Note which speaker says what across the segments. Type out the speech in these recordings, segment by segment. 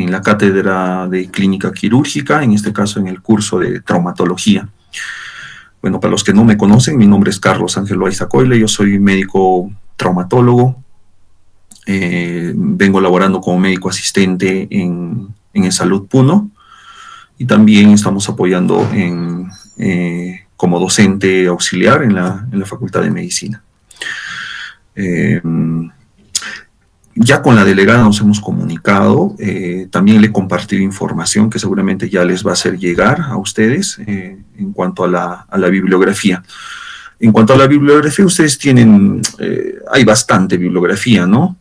Speaker 1: en la cátedra de clínica quirúrgica, en este caso en el curso de traumatología. Bueno, para los que no me conocen, mi nombre es Carlos Ángel Loaiza Coyle, yo soy médico traumatólogo, vengo laborando como médico asistente en el Salud Puno, y también estamos apoyando como docente auxiliar en la Facultad de Medicina. Ya con la delegada nos hemos comunicado, también le he compartido información que seguramente ya les va a hacer llegar a ustedes en cuanto a la bibliografía. En cuanto a la bibliografía, ustedes tienen, hay bastante bibliografía, ¿no?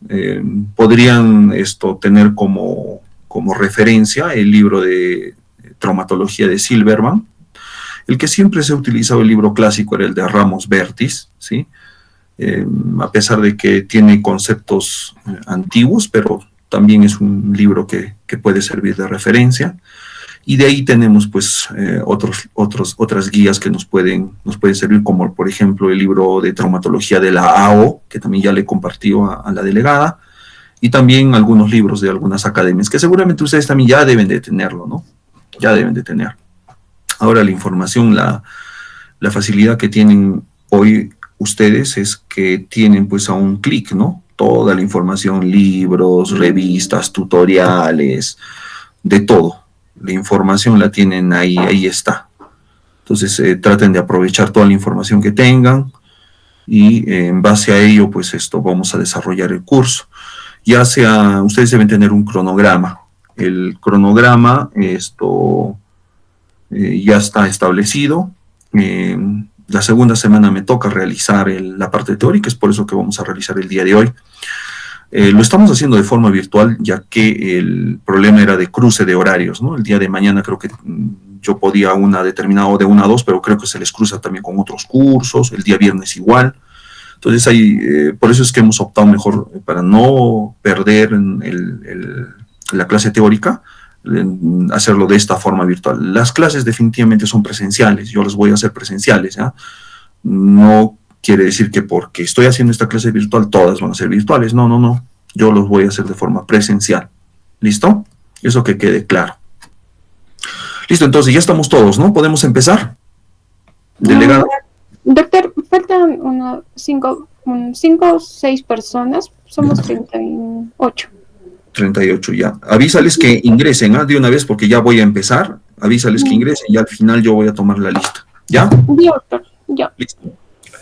Speaker 1: Podrían tener como referencia el libro de traumatología de Silverman. El que siempre se ha utilizado, el libro clásico, era el de Ramos Vertis, ¿sí? A pesar de que tiene conceptos antiguos, pero también es un libro que puede servir de referencia. Y de ahí tenemos pues otras guías que nos pueden servir, como por ejemplo el libro de traumatología de la AO, que también ya le compartió a la delegada, y también algunos libros de algunas academias, que seguramente ustedes también ya deben de tenerlo, ¿no? Ya deben de tener. Ahora la información, la facilidad que tienen hoy ustedes es que tienen pues a un clic, ¿no? Toda la información, libros, revistas, tutoriales, de todo. La información la tienen ahí está. Entonces traten de aprovechar toda la información que tengan y en base a ello pues vamos a desarrollar el curso. Ya sea, ustedes deben tener un cronograma. El cronograma, ya está establecido. La segunda semana me toca realizar la parte teórica, es por eso que vamos a realizar el día de hoy. Lo estamos haciendo de forma virtual, ya que el problema era de cruce de horarios, ¿no? El día de mañana creo que yo podía determinado de 1 a 2, pero creo que se les cruza también con otros cursos, el día viernes igual. Entonces, por eso es que hemos optado mejor, para no perder la clase teórica, hacerlo de esta forma virtual. Las clases definitivamente son presenciales, yo las voy a hacer presenciales, ¿ya? No quiere decir que porque estoy haciendo esta clase virtual todas van a ser virtuales, no, yo los voy a hacer de forma presencial. ¿Listo? Eso que quede claro. Listo, entonces ya estamos todos, ¿no? ¿Podemos empezar? Delegado.
Speaker 2: Doctor, faltan 5 o 6 personas, somos 38.
Speaker 1: 38 ya. Avísales que ingresen, de una vez, porque ya voy a empezar. Avísales que ingresen y al final yo voy a tomar la lista. ¿Ya?
Speaker 2: Ya, doctor, ya.
Speaker 1: Listo.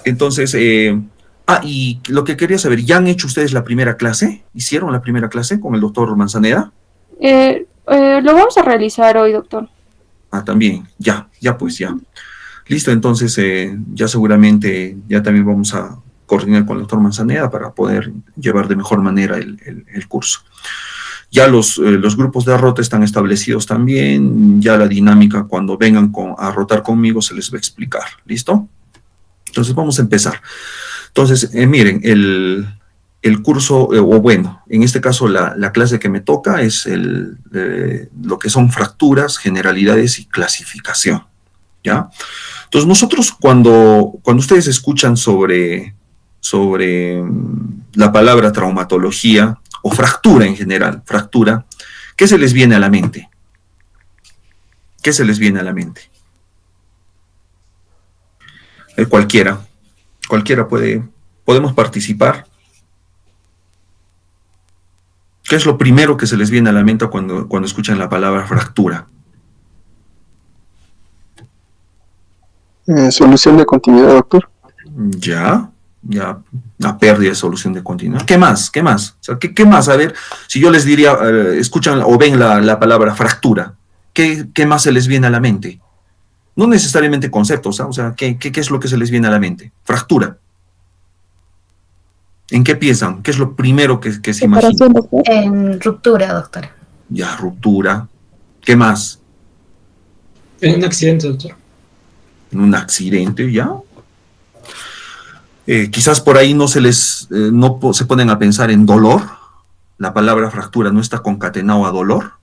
Speaker 1: Entonces, y lo que quería saber, ¿ya han hecho ustedes la primera clase? ¿Hicieron la primera clase con el doctor Manzaneda?
Speaker 2: Lo vamos a realizar hoy, doctor.
Speaker 1: También, ya pues ya. Listo, entonces ya seguramente ya también vamos a coordinar con el doctor Manzaneda para poder llevar de mejor manera el curso. Ya los grupos de rota están establecidos también, ya la dinámica cuando vengan a rotar conmigo se les va a explicar. ¿Listo? Entonces vamos a empezar. Entonces, miren, el curso, en este caso la clase que me toca es lo que son fracturas, generalidades y clasificación, ¿ya? Entonces nosotros cuando ustedes escuchan sobre la palabra traumatología o fractura en general, fractura, ¿qué se les viene a la mente? ¿Qué se les viene a la mente? Cualquiera podemos participar. ¿Qué es lo primero que se les viene a la mente cuando escuchan la palabra fractura?
Speaker 3: Solución de continuidad, doctor.
Speaker 1: Ya, la pérdida de solución de continuidad. ¿Qué más? O sea, ¿qué más? A ver, si yo les diría, escuchan o ven la palabra fractura, ¿qué más se les viene a la mente? No necesariamente conceptos, o sea, ¿qué es lo que se les viene a la mente? Fractura. ¿En qué piensan? ¿Qué es lo primero que se imagina?
Speaker 4: En ruptura, doctor.
Speaker 1: Ya, ruptura. ¿Qué más?
Speaker 5: En un accidente, doctor.
Speaker 1: En un accidente, ya. Quizás por ahí no se ponen a pensar en dolor. La palabra fractura no está concatenado a dolor.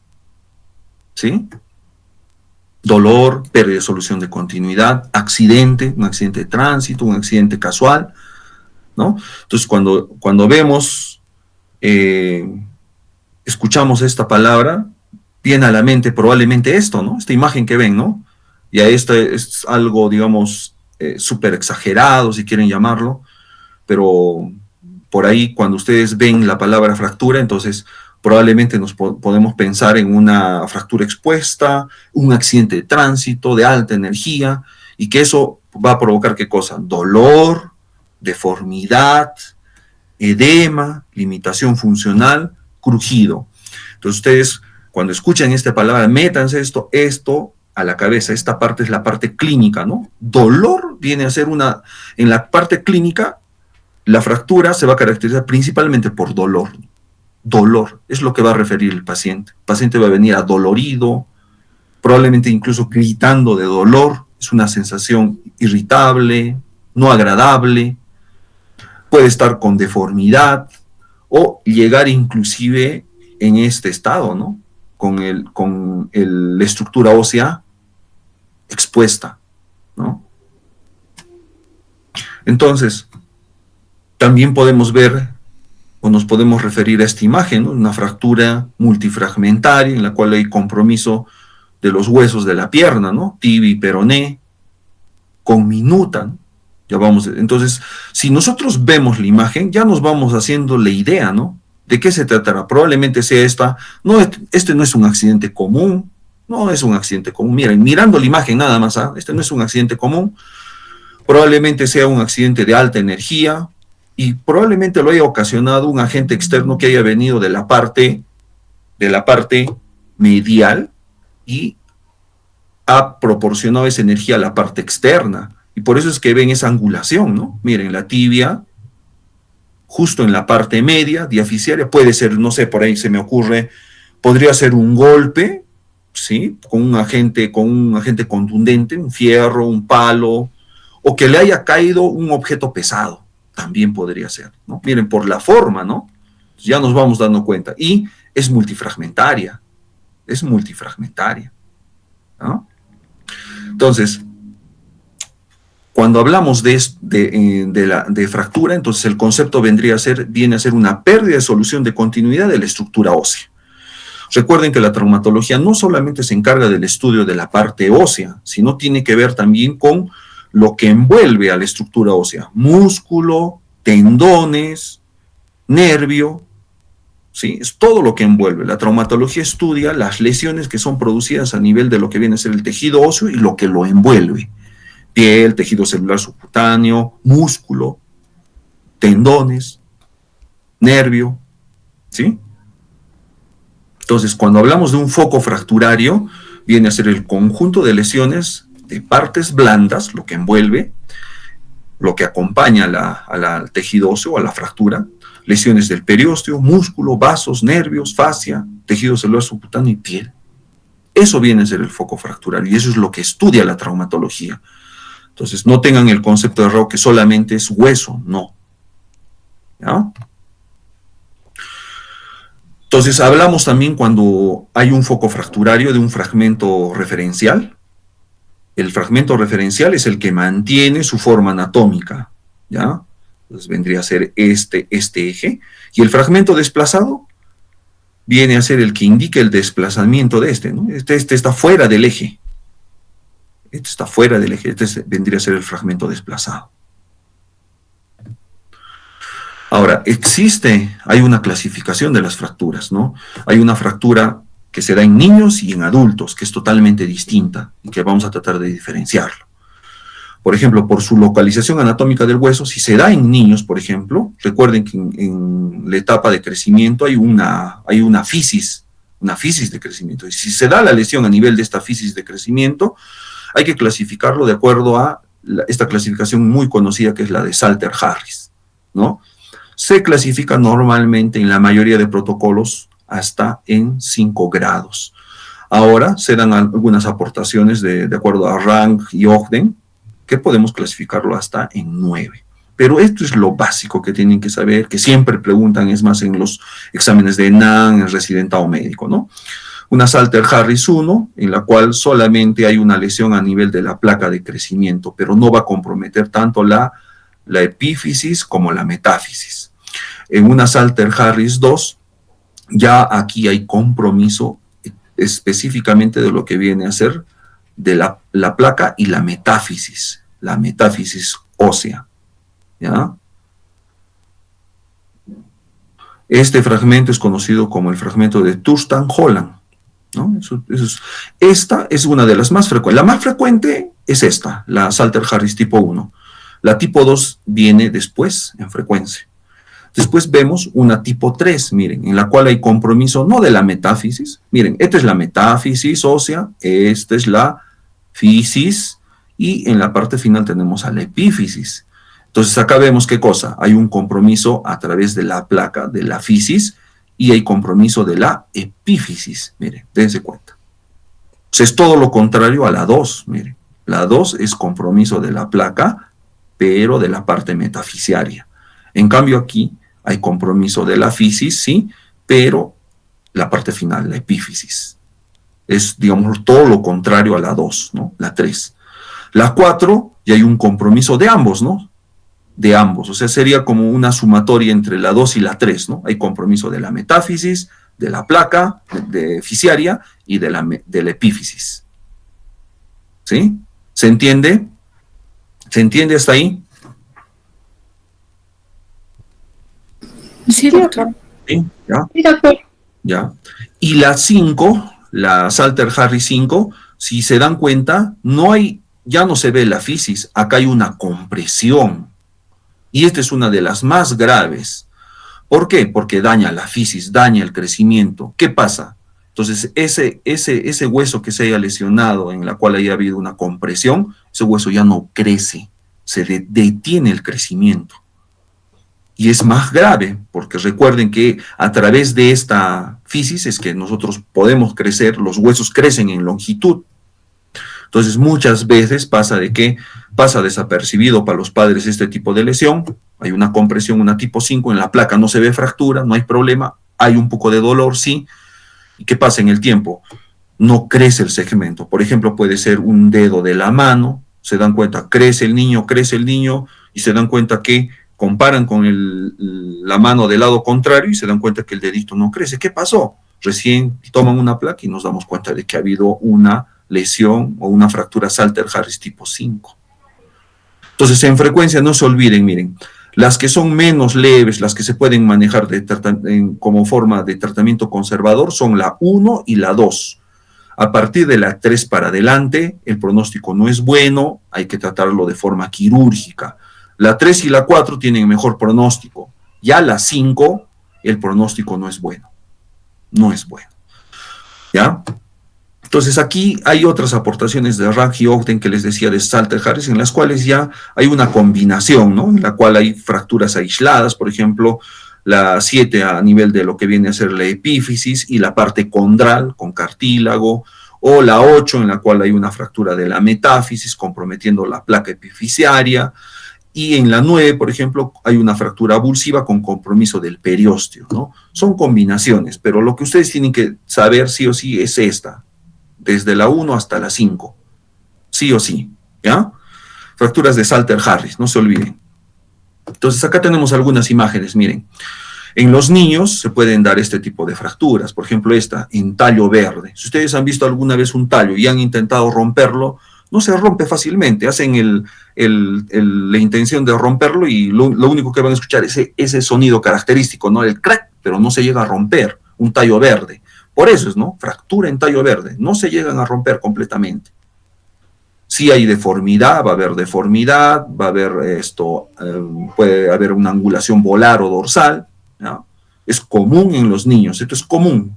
Speaker 1: ¿Sí? Dolor, pérdida de solución de continuidad, accidente, un accidente de tránsito, un accidente casual, ¿no? Entonces, cuando vemos, escuchamos esta palabra, viene a la mente probablemente esto, ¿no? Esta imagen que ven, ¿no? Ya esto es algo, digamos, súper exagerado, si quieren llamarlo, pero por ahí cuando ustedes ven la palabra fractura, entonces probablemente nos podemos pensar en una fractura expuesta, un accidente de tránsito de alta energía, y que eso va a provocar ¿qué cosa? Dolor, deformidad, edema, limitación funcional, crujido. Entonces ustedes, cuando escuchan esta palabra, métanse esto a la cabeza. Esta parte es la parte clínica, ¿no? Dolor viene a ser en la parte clínica, la fractura se va a caracterizar principalmente por dolor. Dolor es lo que va a referir el paciente. El paciente va a venir adolorido, probablemente incluso gritando de dolor. Es una sensación irritable, no agradable. Puede estar con deformidad o llegar inclusive en este estado, ¿no? Con la estructura ósea expuesta, ¿no? Entonces, también podemos ver o nos podemos referir a esta imagen, ¿no? Una fractura multifragmentaria en la cual hay compromiso de los huesos de la pierna, ¿no? Tibia y peroné, con minuta, ¿no? Ya vamos, entonces, si nosotros vemos la imagen, ya nos vamos haciendo la idea, ¿no? ¿De qué se tratará? Probablemente sea esta, no, este no es un accidente común, no es un accidente común, miren, mirando la imagen nada más, ¿ah? Este no es un accidente común, probablemente sea un accidente de alta energía, y probablemente lo haya ocasionado un agente externo que haya venido de la parte medial y ha proporcionado esa energía a la parte externa. Y por eso es que ven esa angulación, ¿no? Miren, la tibia, justo en la parte media, diaficiaria, puede ser, no sé, por ahí se me ocurre, podría ser un golpe, ¿sí? Con un agente contundente, un fierro, un palo, o que le haya caído un objeto pesado, también podría ser, ¿no? Miren, por la forma, ¿no? Ya nos vamos dando cuenta. Y es multifragmentaria, ¿no? Entonces, cuando hablamos de fractura, entonces el concepto viene a ser una pérdida de solución de continuidad de la estructura ósea. Recuerden que la traumatología no solamente se encarga del estudio de la parte ósea, sino tiene que ver también con lo que envuelve a la estructura ósea: músculo, tendones, nervio, ¿sí? Es todo lo que envuelve. La traumatología estudia las lesiones que son producidas a nivel de lo que viene a ser el tejido óseo y lo que lo envuelve: piel, tejido celular subcutáneo, músculo, tendones, nervio, ¿sí? Entonces, cuando hablamos de un foco fracturario, viene a ser el conjunto de lesiones de partes blandas, lo que envuelve, lo que acompaña al tejido óseo, a la fractura, lesiones del periósteo, músculo, vasos, nervios, fascia, tejido celular subcutáneo y piel. Eso viene a ser el foco fracturario y eso es lo que estudia la traumatología. Entonces, no tengan el concepto errado que solamente es hueso, no. ¿Ya? Entonces, hablamos también cuando hay un foco fracturario de un fragmento referencial. El fragmento referencial es el que mantiene su forma anatómica, ¿ya? Entonces vendría a ser este eje. Y el fragmento desplazado viene a ser el que indica el desplazamiento de ¿no? Este está fuera del eje. Este está fuera del eje. Vendría a ser el fragmento desplazado. Ahora, hay una clasificación de las fracturas, ¿no? Hay una fractura que se da en niños y en adultos, que es totalmente distinta y que vamos a tratar de diferenciarlo. Por ejemplo, por su localización anatómica del hueso, si se da en niños, por ejemplo, recuerden que en la etapa de crecimiento hay una fisis de crecimiento. Y si se da la lesión a nivel de esta fisis de crecimiento, hay que clasificarlo de acuerdo a esta clasificación muy conocida que es la de Salter-Harris, ¿no? Se clasifica normalmente en la mayoría de protocolos hasta en 5 grados. Ahora se dan algunas aportaciones de acuerdo a Rank y Ogden, que podemos clasificarlo hasta en 9. Pero esto es lo básico que tienen que saber, que siempre preguntan, es más en los exámenes de ENAN, en residentado médico, ¿no? Una Salter-Harris 1, en la cual solamente hay una lesión a nivel de la placa de crecimiento, pero no va a comprometer tanto la epífisis como la metáfisis. En una Salter-Harris 2, ya aquí hay compromiso específicamente de lo que viene a ser de la placa y la metáfisis ósea, ¿ya? Este fragmento es conocido como el fragmento de Thurston-Holland, ¿no? Esta es una de las más frecuentes. La más frecuente es esta, la Salter-Harris tipo 1. La tipo 2 viene después en frecuencia. Después vemos una tipo 3, miren, en la cual hay compromiso no de la metáfisis. Miren, esta es la metáfisis ósea, esta es la fisis, y en la parte final tenemos a la epífisis. Entonces acá vemos qué cosa, hay un compromiso a través de la placa, de la fisis, y hay compromiso de la epífisis, miren, dense cuenta. Pues es todo lo contrario a la 2, miren. La 2 es compromiso de la placa, pero de la parte metafisiaria. En cambio aquí hay compromiso de la fisis, sí, pero la parte final, la epífisis. Es, digamos, todo lo contrario a la 2, ¿no? La 3. La 4, ya hay un compromiso de ambos, ¿no? De ambos, o sea, sería como una sumatoria entre la 2 y la 3, ¿no? Hay compromiso de la metáfisis, de la placa de fisiaria y de la epífisis. ¿Sí? ¿Se entiende? ¿Se entiende hasta ahí?
Speaker 2: Sí, doctor.
Speaker 1: Sí, ya.
Speaker 2: Sí, doctor.
Speaker 1: Ya. Y la 5, la Salter-Harris 5, si se dan cuenta, ya no se ve la fisis, acá hay una compresión. Y esta es una de las más graves. ¿Por qué? Porque daña la fisis, daña el crecimiento. ¿Qué pasa? Entonces, ese hueso que se haya lesionado, en la cual haya habido una compresión, ese hueso ya no crece, se detiene el crecimiento. Y es más grave, porque recuerden que a través de esta fisis es que nosotros podemos crecer, los huesos crecen en longitud. Entonces, muchas veces pasa desapercibido para los padres este tipo de lesión. Hay una compresión, una tipo 5, en la placa no se ve fractura, no hay problema, hay un poco de dolor, sí. ¿Y qué pasa en el tiempo? No crece el segmento. Por ejemplo, puede ser un dedo de la mano, se dan cuenta, crece el niño, y se dan cuenta que comparan con la mano del lado contrario y se dan cuenta que el dedito no crece. ¿Qué pasó? Recién toman una placa y nos damos cuenta de que ha habido una lesión o una fractura Salter-Harris tipo 5. Entonces, en frecuencia, no se olviden, miren, las que son menos leves, las que se pueden manejar como forma de tratamiento conservador, son la 1 y la 2. A partir de la 3 para adelante, el pronóstico no es bueno, hay que tratarlo de forma quirúrgica. La 3 y la 4 tienen mejor pronóstico. Ya la 5, el pronóstico no es bueno. No es bueno. ¿Ya? Entonces aquí hay otras aportaciones de Raj y Ogden que les decía de Salter-Harris, en las cuales ya hay una combinación, ¿no? En la cual hay fracturas aisladas, por ejemplo, la 7 a nivel de lo que viene a ser la epífisis y la parte condral con cartílago, o la 8 en la cual hay una fractura de la metáfisis comprometiendo la placa epifisiaria, y en la 9, por ejemplo, hay una fractura avulsiva con compromiso del periósteo, ¿no? Son combinaciones, pero lo que ustedes tienen que saber sí o sí es esta, desde la 1 hasta la 5, sí o sí, ¿ya? Fracturas de Salter-Harris, no se olviden. Entonces acá tenemos algunas imágenes, miren. En los niños se pueden dar este tipo de fracturas, por ejemplo esta, en tallo verde. Si ustedes han visto alguna vez un tallo y han intentado romperlo, no se rompe fácilmente, hacen la intención de romperlo y lo único que van a escuchar es ese sonido característico, ¿no? El crack, pero no se llega a romper un tallo verde. Por eso es, ¿no? Fractura en tallo verde, no se llegan a romper completamente. Si hay deformidad, va a haber deformidad, va a haber puede haber una angulación volar o dorsal, ¿no? Es común en los niños, esto es común,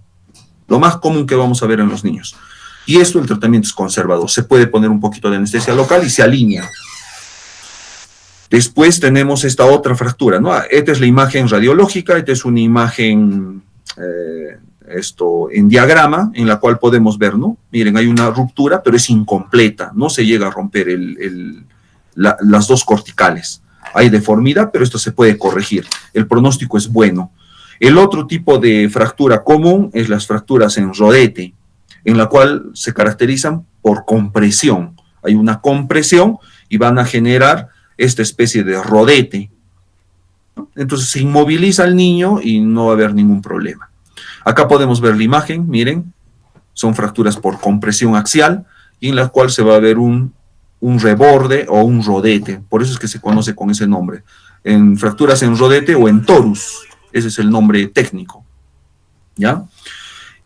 Speaker 1: lo más común que vamos a ver en los niños. Y esto, el tratamiento es conservador, se puede poner un poquito de anestesia local y se alinea. Después tenemos esta otra fractura, ¿no? Esta es la imagen radiológica, esta es una imagen en diagrama, en la cual podemos ver, ¿no? Miren, hay una ruptura, pero es incompleta, no se llega a romper las dos corticales. Hay deformidad, pero esto se puede corregir. El pronóstico es bueno. El otro tipo de fractura común es las fracturas en rodete, en la cual se caracterizan por compresión. Hay una compresión y van a generar esta especie de rodete, ¿no? Entonces se inmoviliza al niño y no va a haber ningún problema. Acá podemos ver la imagen, miren, son fracturas por compresión axial, y en la cual se va a ver un reborde o un rodete, por eso es que se conoce con ese nombre, en fracturas en rodete o en torus, ese es el nombre técnico, ¿ya?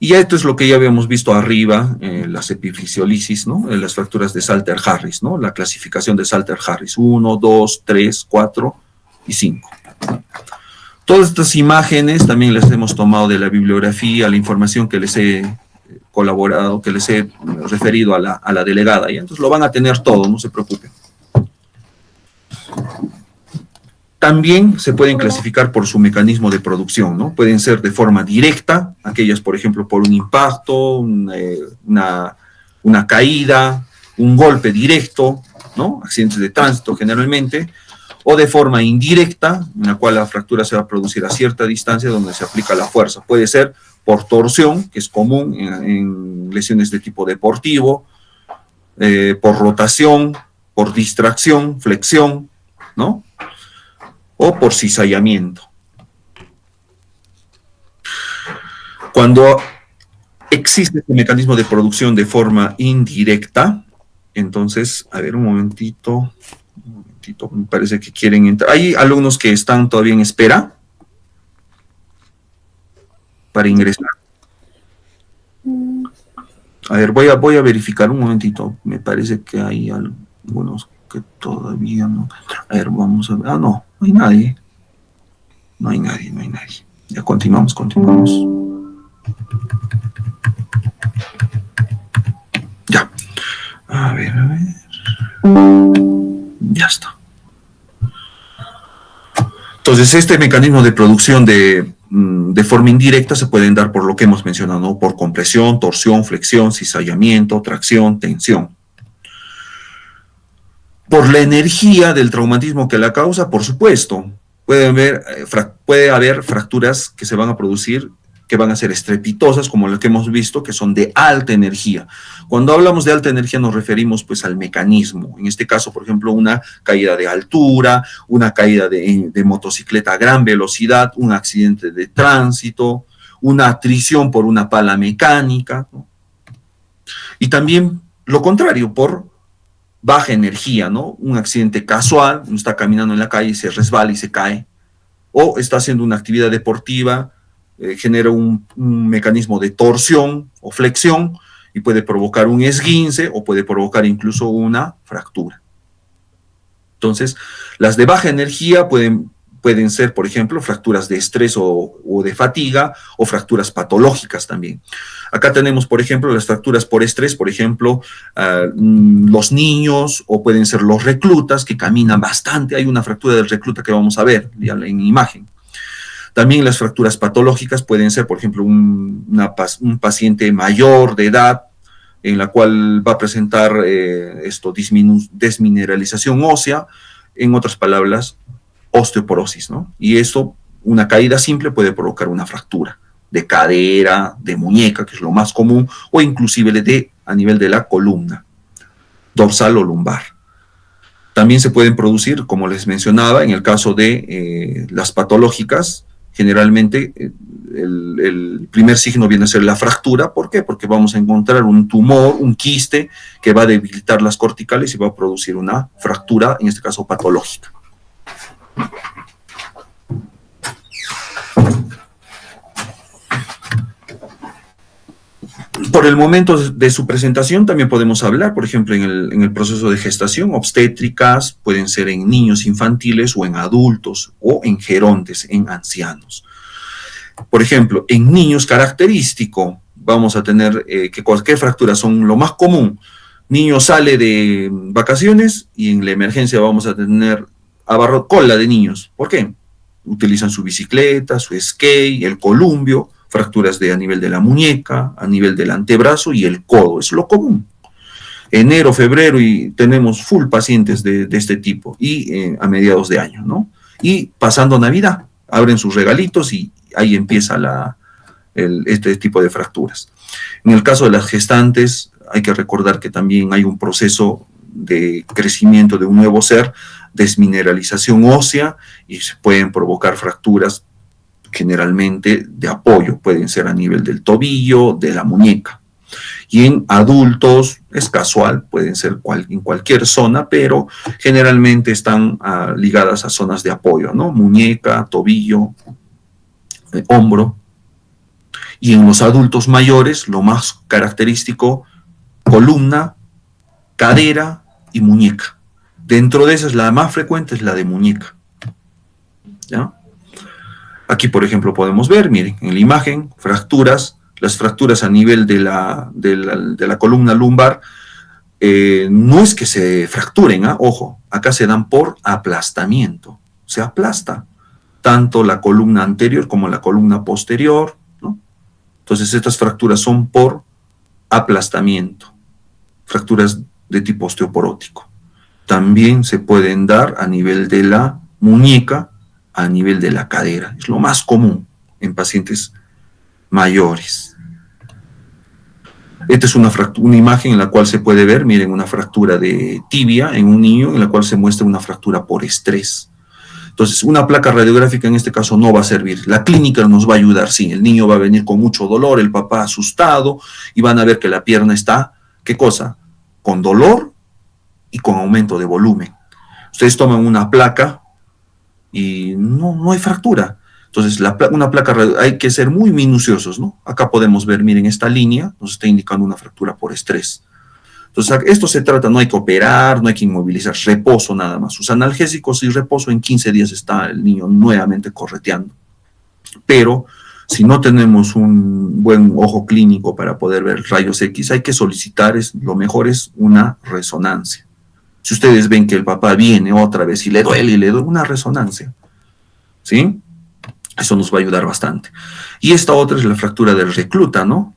Speaker 1: Y esto es lo que ya habíamos visto arriba, las epifisiolisis, ¿no? Las fracturas de Salter-Harris, ¿no? La clasificación de Salter-Harris, 1, 2, 3, 4 y 5. Todas estas imágenes también las hemos tomado de la bibliografía, la información que les he colaborado, que les he referido a la delegada, y entonces lo van a tener todo, no se preocupen. También se pueden clasificar por su mecanismo de producción, ¿no? Pueden ser de forma directa, aquellas, por ejemplo, por un impacto, una caída, un golpe directo, ¿no? Accidentes de tránsito generalmente, o de forma indirecta, en la cual la fractura se va a producir a cierta distancia donde se aplica la fuerza. Puede ser por torsión, que es común en lesiones de tipo deportivo, por rotación, por distracción, flexión, ¿no? O por cizallamiento. Cuando existe este mecanismo de producción de forma indirecta, entonces, a ver, un momentito, me parece que quieren entrar. Hay alumnos que están todavía en espera para ingresar. A ver, voy a verificar un momentito, me parece que hay algunos que todavía no. A ver, vamos a ver. Ah, no hay nadie. No hay nadie. Ya continuamos. Ya. A ver. Ya está. Entonces, este mecanismo de producción de forma indirecta se pueden dar por lo que hemos mencionado, ¿no? Por compresión, torsión, flexión, cizallamiento, tracción, tensión. Por la energía del traumatismo que la causa, por supuesto, puede haber fracturas que se van a producir, que van a ser estrepitosas, como las que hemos visto, que son de alta energía. Cuando hablamos de alta energía nos referimos pues al mecanismo. En este caso, por ejemplo, una caída de altura, una caída de motocicleta a gran velocidad, un accidente de tránsito, una atrición por una pala mecánica, ¿no? Y también lo contrario, por baja energía, ¿no? Un accidente casual, uno está caminando en la calle y se resbala y se cae, o está haciendo una actividad deportiva, genera un mecanismo de torsión o flexión y puede provocar un esguince o puede provocar incluso una fractura. Entonces, las de baja energía pueden ser, por ejemplo, fracturas de estrés o de fatiga, o fracturas patológicas también. Acá tenemos, por ejemplo, las fracturas por estrés, por ejemplo, los niños, o pueden ser los reclutas que caminan bastante. Hay una fractura del recluta que vamos a ver ya en imagen. También las fracturas patológicas pueden ser, por ejemplo, un paciente mayor de edad, en la cual va a presentar desmineralización ósea, en otras palabras, osteoporosis, ¿no? Y eso, una caída simple puede provocar una fractura de cadera, de muñeca, que es lo más común, o inclusive a nivel de la columna, dorsal o lumbar. También se pueden producir, como les mencionaba, en el caso de las patológicas, generalmente el primer signo viene a ser la fractura. ¿Por qué? Porque vamos a encontrar un tumor, un quiste, que va a debilitar las corticales y va a producir una fractura, en este caso patológica. Por el momento de su presentación también podemos hablar, por ejemplo, en el proceso de gestación, obstétricas, pueden ser en niños infantiles o en adultos, o en gerontes, en ancianos. Por ejemplo, en niños característico, vamos a tener ¿qué fracturas son lo más común? Niño sale de vacaciones y en la emergencia vamos a tener cola de niños. ¿Por qué? Utilizan su bicicleta, su skate, el columpio, fracturas a nivel de la muñeca, a nivel del antebrazo y el codo, es lo común. Enero, febrero, y tenemos full pacientes de este tipo, y a mediados de año, ¿no? Y pasando Navidad, abren sus regalitos y ahí empieza este tipo de fracturas. En el caso de las gestantes, hay que recordar que también hay un proceso de crecimiento de un nuevo ser, desmineralización ósea, y se pueden provocar fracturas generalmente de apoyo, pueden ser a nivel del tobillo, de la muñeca. Y en adultos es casual, pueden ser en cualquier zona, pero generalmente están ligadas a zonas de apoyo, ¿no? Muñeca, tobillo, hombro. Y en los adultos mayores, lo más característico, columna, cadera y muñeca. Dentro de esas, la más frecuente es la de muñeca, ¿ya? Aquí, por ejemplo, podemos ver, miren, en la imagen, fracturas. Las fracturas a nivel de la columna lumbar no es que se fracturen, ojo, acá se dan por aplastamiento. Se aplasta tanto la columna anterior como la columna posterior, ¿no? Entonces, estas fracturas son por aplastamiento, fracturas de tipo osteoporótico. También se pueden dar a nivel de la muñeca, a nivel de la cadera. Es lo más común en pacientes mayores. Esta es una imagen en la cual se puede ver, miren, una fractura de tibia en un niño, en la cual se muestra una fractura por estrés. Entonces, una placa radiográfica en este caso no va a servir. La clínica nos va a ayudar, sí. El niño va a venir con mucho dolor, el papá asustado, y van a ver que la pierna está, ¿qué cosa? Con dolor y con aumento de volumen. Ustedes toman una placa y no hay fractura. Entonces, una placa hay que ser muy minuciosos, ¿no? Acá podemos ver, miren, esta línea nos está indicando una fractura por estrés. Entonces, esto se trata, no hay que operar, no hay que inmovilizar, reposo nada más. Sus analgésicos y reposo, en 15 días está el niño nuevamente correteando. Pero, si no tenemos un buen ojo clínico para poder ver rayos X, hay que solicitar, lo mejor es una resonancia. Si ustedes ven que el papá viene otra vez y le duele, una resonancia, ¿sí? Eso nos va a ayudar bastante. Y esta otra es la fractura del recluta, ¿no?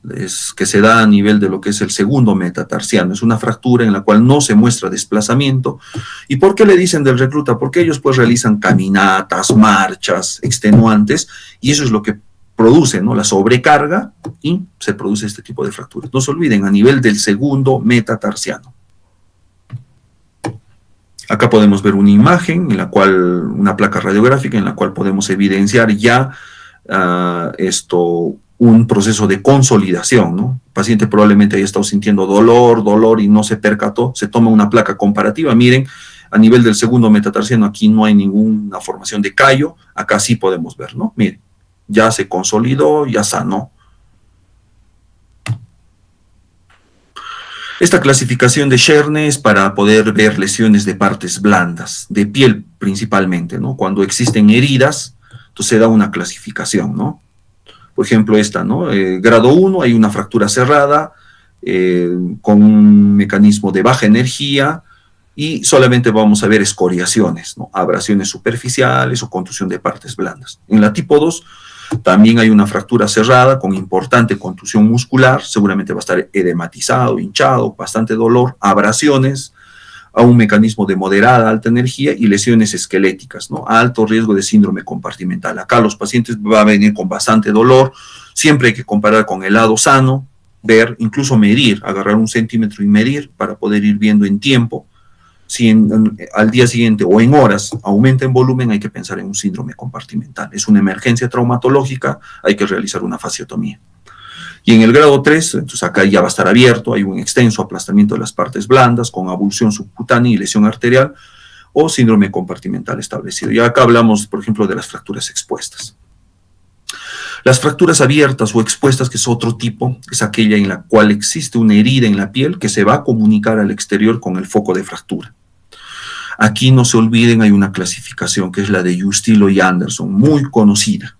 Speaker 1: Que se da a nivel de lo que es el segundo metatarsiano. Es una fractura en la cual no se muestra desplazamiento. ¿Y por qué le dicen del recluta? Porque ellos pues realizan caminatas, marchas extenuantes, y eso es lo que produce, ¿no? La sobrecarga, y se produce este tipo de fracturas. No se olviden, a nivel del segundo metatarsiano. Acá podemos ver una imagen, en la cual, una placa radiográfica, en la cual podemos evidenciar ya un proceso de consolidación, ¿no? El paciente probablemente haya estado sintiendo dolor y no se percató. Se toma una placa comparativa. Miren, a nivel del segundo metatarsiano, aquí no hay ninguna formación de callo. Acá sí podemos ver, ¿no? Miren, ya se consolidó, ya sanó. Esta clasificación de Scherne es para poder ver lesiones de partes blandas, de piel principalmente, ¿no? Cuando existen heridas, entonces se da una clasificación, ¿no? Por ejemplo, esta, ¿no? Grado 1, hay una fractura cerrada con un mecanismo de baja energía y solamente vamos a ver escoriaciones, ¿no? Abrasiones superficiales o contusión de partes blandas. En la tipo 2, también hay una fractura cerrada con importante contusión muscular, seguramente va a estar edematizado, hinchado, bastante dolor, abrasiones a un mecanismo de moderada alta energía y lesiones esqueléticas, ¿no? Alto riesgo de síndrome compartimental. Acá los pacientes van a venir con bastante dolor, siempre hay que comparar con el lado sano, ver, incluso medir, agarrar 1 centímetro y medir para poder ir viendo en tiempo. Si al día siguiente o en horas aumenta en volumen, hay que pensar en un síndrome compartimental. Es una emergencia traumatológica, hay que realizar una fasciotomía. Y en el grado 3, entonces acá ya va a estar abierto, hay un extenso aplastamiento de las partes blandas con abulsión subcutánea y lesión arterial o síndrome compartimental establecido. Y acá hablamos, por ejemplo, de las fracturas expuestas. Las fracturas abiertas o expuestas, que es otro tipo, es aquella en la cual existe una herida en la piel que se va a comunicar al exterior con el foco de fractura. Aquí no se olviden, hay una clasificación que es la de Justilo y Anderson, muy conocida.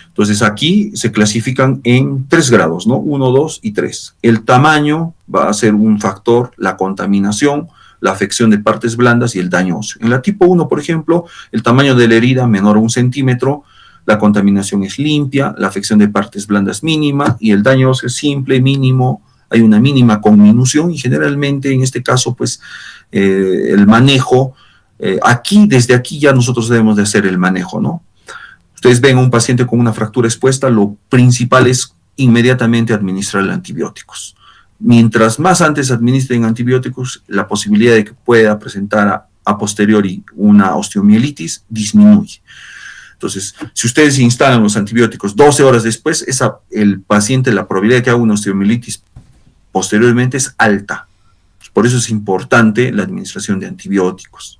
Speaker 1: Entonces aquí se clasifican en 3 grados, ¿no? 1, 2 y 3. El tamaño va a ser un factor, la contaminación, la afección de partes blandas y el daño óseo. En la tipo 1, por ejemplo, el tamaño de la herida menor a 1 centímetro, la contaminación es limpia, la afección de partes blandas mínima y el daño óseo es simple, mínimo, hay una mínima conminución y generalmente en este caso pues el manejo, desde aquí ya nosotros debemos de hacer el manejo, ¿no? Ustedes ven a un paciente con una fractura expuesta, lo principal es inmediatamente administrarle antibióticos. Mientras más antes administren antibióticos, la posibilidad de que pueda presentar a posteriori una osteomielitis disminuye. Entonces, si ustedes instalan los antibióticos 12 horas después, el paciente, la probabilidad de que haga una osteomielitis posteriormente es alta. Por eso es importante la administración de antibióticos.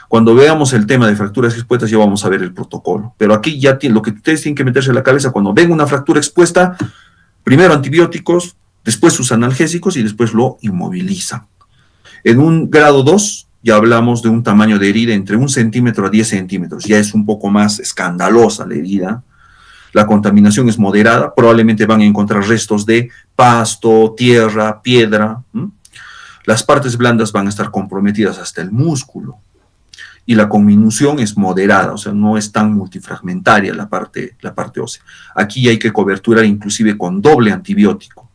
Speaker 1: Cuando veamos el tema de fracturas expuestas ya vamos a ver el protocolo. Pero aquí ya lo que ustedes tienen que meterse en la cabeza, cuando ven una fractura expuesta, primero antibióticos, después sus analgésicos y después lo inmovilizan. En un grado 2 ya hablamos de un tamaño de herida entre 1 centímetro a 10 centímetros. Ya es un poco más escandalosa la herida. La contaminación es moderada. Probablemente van a encontrar restos de pasto, tierra, piedra. Las partes blandas van a estar comprometidas hasta el músculo. Y la conminución es moderada, o sea, no es tan multifragmentaria la parte ósea. Aquí hay que coberturar inclusive con doble antibiótico.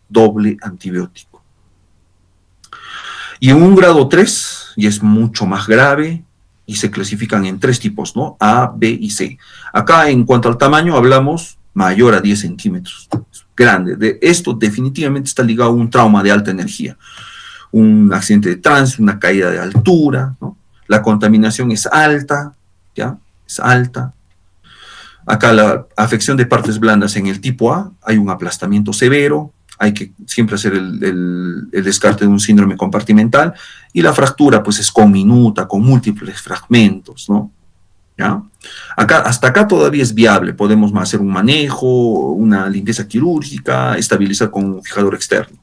Speaker 1: Y en un grado 3, y es mucho más grave, y se clasifican en 3 tipos, ¿no? A, B y C. Acá, en cuanto al tamaño, hablamos mayor a 10 centímetros. Grande. Esto definitivamente está ligado a un trauma de alta energía. Un accidente de tránsito, una caída de altura, ¿no? La contaminación es alta, ¿ya? Es alta. Acá la afección de partes blandas en el tipo A, hay un aplastamiento severo, hay que siempre hacer el descarte de un síndrome compartimental, y la fractura pues es conminuta, con múltiples fragmentos, ¿no? ¿Ya? Hasta acá todavía es viable, podemos hacer un manejo, una limpieza quirúrgica, estabilizar con un fijador externo.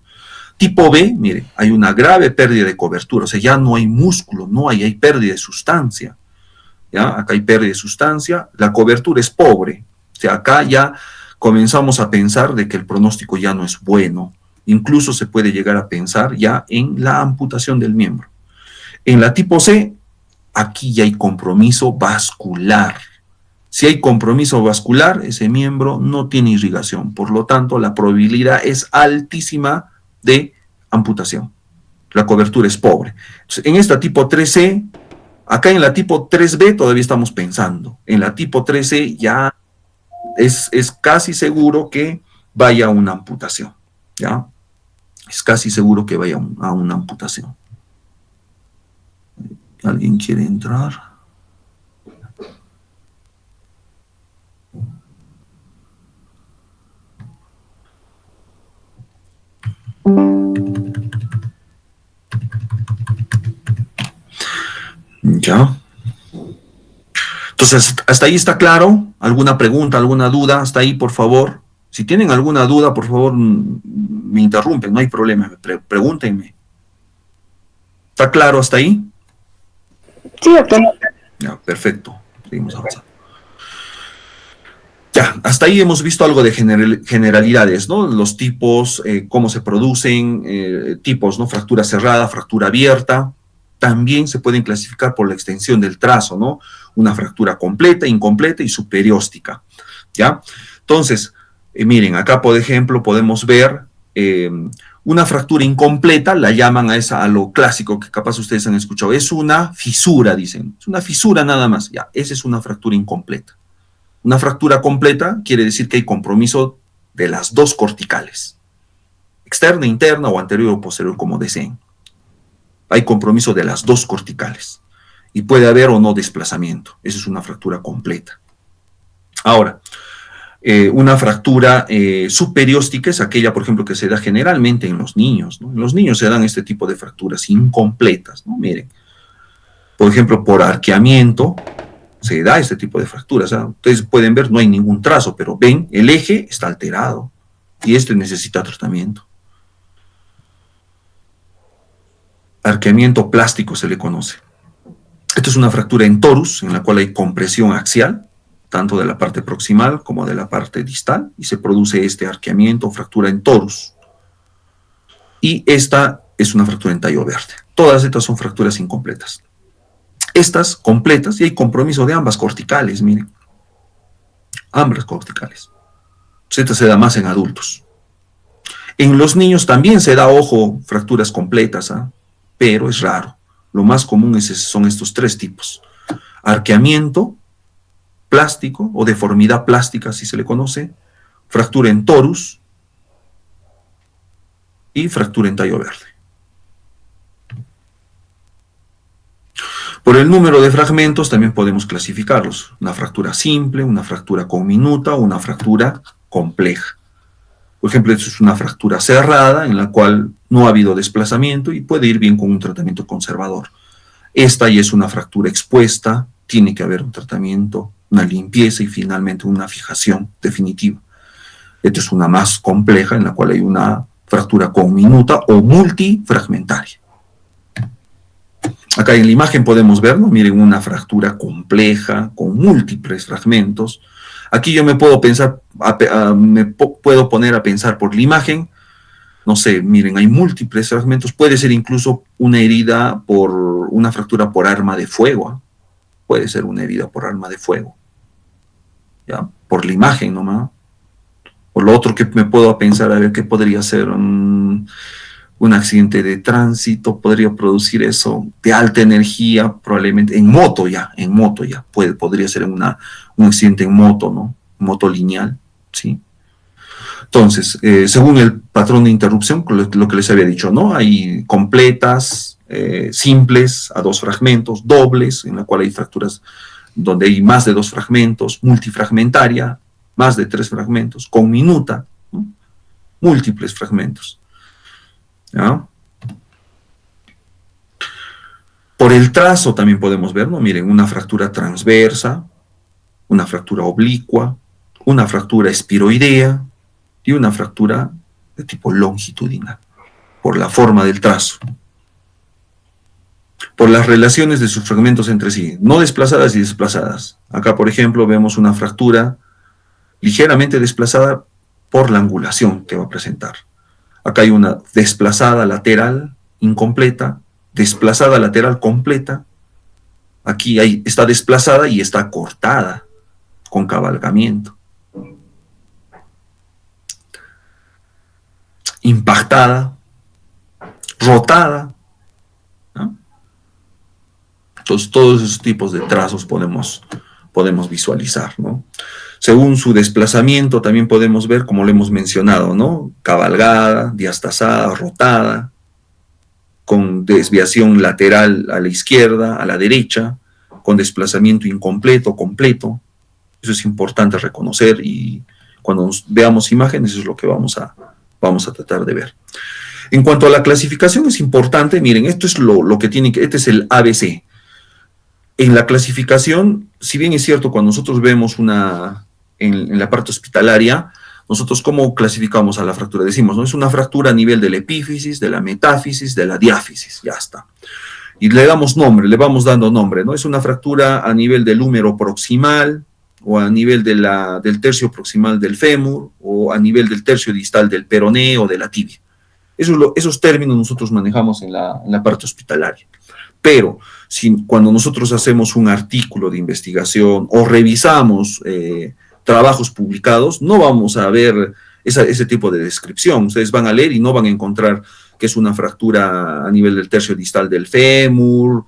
Speaker 1: Tipo B, mire, hay una grave pérdida de cobertura, o sea, ya no hay músculo, hay pérdida de sustancia, ¿ya? Acá hay pérdida de sustancia, la cobertura es pobre, o sea, acá ya comenzamos a pensar de que el pronóstico ya no es bueno, incluso se puede llegar a pensar ya en la amputación del miembro. En la tipo C, aquí ya hay compromiso vascular. Si hay compromiso vascular, ese miembro no tiene irrigación, por lo tanto, la probabilidad es altísima de amputación. La cobertura es pobre. Entonces, en esta tipo 3C, acá en la tipo 3B todavía estamos pensando. En la tipo 3C ya es casi seguro que vaya a una amputación, ¿ya? Es casi seguro que vaya a una amputación. ¿Alguien quiere entrar? Ya. Entonces, ¿hasta ahí está claro? ¿Alguna pregunta, alguna duda? Hasta ahí, por favor. Si tienen alguna duda, por favor, me interrumpen, no hay problema, pregúntenme. ¿Está claro hasta ahí?
Speaker 2: Sí, doctor.
Speaker 1: Ya, perfecto. Seguimos avanzando. Ya, hasta ahí hemos visto algo de generalidades, ¿no? Los tipos, cómo se producen, tipos, ¿no? Fractura cerrada, fractura abierta. También se pueden clasificar por la extensión del trazo, ¿no? Una fractura completa, incompleta y superióstica, ¿ya? Entonces, miren, acá, por ejemplo, podemos ver una fractura incompleta, la llaman a lo clásico que capaz ustedes han escuchado. Es una fisura, dicen. Es una fisura nada más. Ya, esa es una fractura incompleta. Una fractura completa quiere decir que hay compromiso de las dos corticales, externa, interna o anterior o posterior, como deseen. Hay compromiso de las dos corticales y puede haber o no desplazamiento. Esa es una fractura completa. Ahora, una fractura superióstica es aquella, por ejemplo, que se da generalmente en los niños, ¿no? En los niños se dan este tipo de fracturas incompletas, ¿no? Miren, por ejemplo, por arqueamiento se da este tipo de fracturas, ¿eh? Ustedes pueden ver, no hay ningún trazo, pero ven, el eje está alterado y este necesita tratamiento. Arqueamiento plástico se le conoce. Esto es una fractura en torus, en la cual hay compresión axial, tanto de la parte proximal como de la parte distal, y se produce este arqueamiento, fractura en torus. Y esta es una fractura en tallo verde. Todas estas son fracturas incompletas. Estas completas, y hay compromiso de ambas corticales, miren. Ambas corticales. Esta se da más en adultos. En los niños también se da, ojo, fracturas completas, ¿eh? Pero es raro. Lo más común son estos 3 tipos. Arqueamiento plástico o deformidad plástica, así se le conoce, fractura en torus y fractura en tallo verde. Por el número de fragmentos también podemos clasificarlos. Una fractura simple, una fractura conminuta o una fractura compleja. Por ejemplo, esto es una fractura cerrada en la cual no ha habido desplazamiento y puede ir bien con un tratamiento conservador. Esta ya es una fractura expuesta, tiene que haber un tratamiento, una limpieza y finalmente una fijación definitiva. Esta es una más compleja en la cual hay una fractura conminuta o multifragmentaria. Acá en la imagen podemos ver, ¿no? Miren, una fractura compleja con múltiples fragmentos. Aquí yo me puedo puedo poner a pensar por la imagen, no sé, miren, hay múltiples fragmentos, puede ser incluso una herida por una fractura por arma de fuego, ¿eh? Puede ser una herida por arma de fuego, ¿ya? Por la imagen nomás. O lo otro que me puedo pensar, a ver, qué podría ser un accidente de tránsito, podría producir eso, de alta energía, probablemente, en moto ya, podría ser un accidente en moto, ¿no? Moto lineal, ¿sí? Entonces, según el patrón de interrupción, lo que les había dicho, ¿no? Hay completas, simples, a 2 fragmentos, dobles, en la cual hay fracturas donde hay más de 2 fragmentos, multifragmentaria, más de 3 fragmentos, conminuta, ¿no? Múltiples fragmentos, ¿ya? Por el trazo también podemos ver, ¿no? Miren, una fractura transversa, una fractura oblicua, una fractura espiroidea y una fractura de tipo longitudinal, por la forma del trazo. Por las relaciones de sus fragmentos entre sí, no desplazadas y desplazadas. Acá, por ejemplo, vemos una fractura ligeramente desplazada por la angulación que va a presentar. Acá hay una desplazada lateral incompleta, desplazada lateral completa. Aquí está desplazada y está cortada con cabalgamiento. Impactada, rotada, ¿no? Entonces, todos esos tipos de trazos podemos visualizar, ¿no? Según su desplazamiento también podemos ver, como lo hemos mencionado, ¿no? Cabalgada, diastazada, rotada, con desviación lateral a la izquierda, a la derecha, con desplazamiento incompleto, completo. Eso es importante reconocer y cuando veamos imágenes eso es lo que vamos a tratar de ver. En cuanto a la clasificación es importante, miren, esto es lo que tiene que, este es el ABC. En la clasificación, si bien es cierto, cuando nosotros vemos en la parte hospitalaria, nosotros ¿cómo clasificamos a la fractura? Decimos, ¿no? Es una fractura a nivel de la epífisis, de la metáfisis, de la diáfisis, ya está. Y le damos nombre, le vamos dando nombre, ¿no? Es una fractura a nivel del húmero proximal, o a nivel del tercio proximal del fémur, o a nivel del tercio distal del peroné o de la tibia. Esos términos nosotros manejamos en la parte hospitalaria. Pero cuando nosotros hacemos un artículo de investigación o revisamos trabajos publicados, no vamos a ver ese tipo de descripción. Ustedes van a leer y no van a encontrar que es una fractura a nivel del tercio distal del fémur,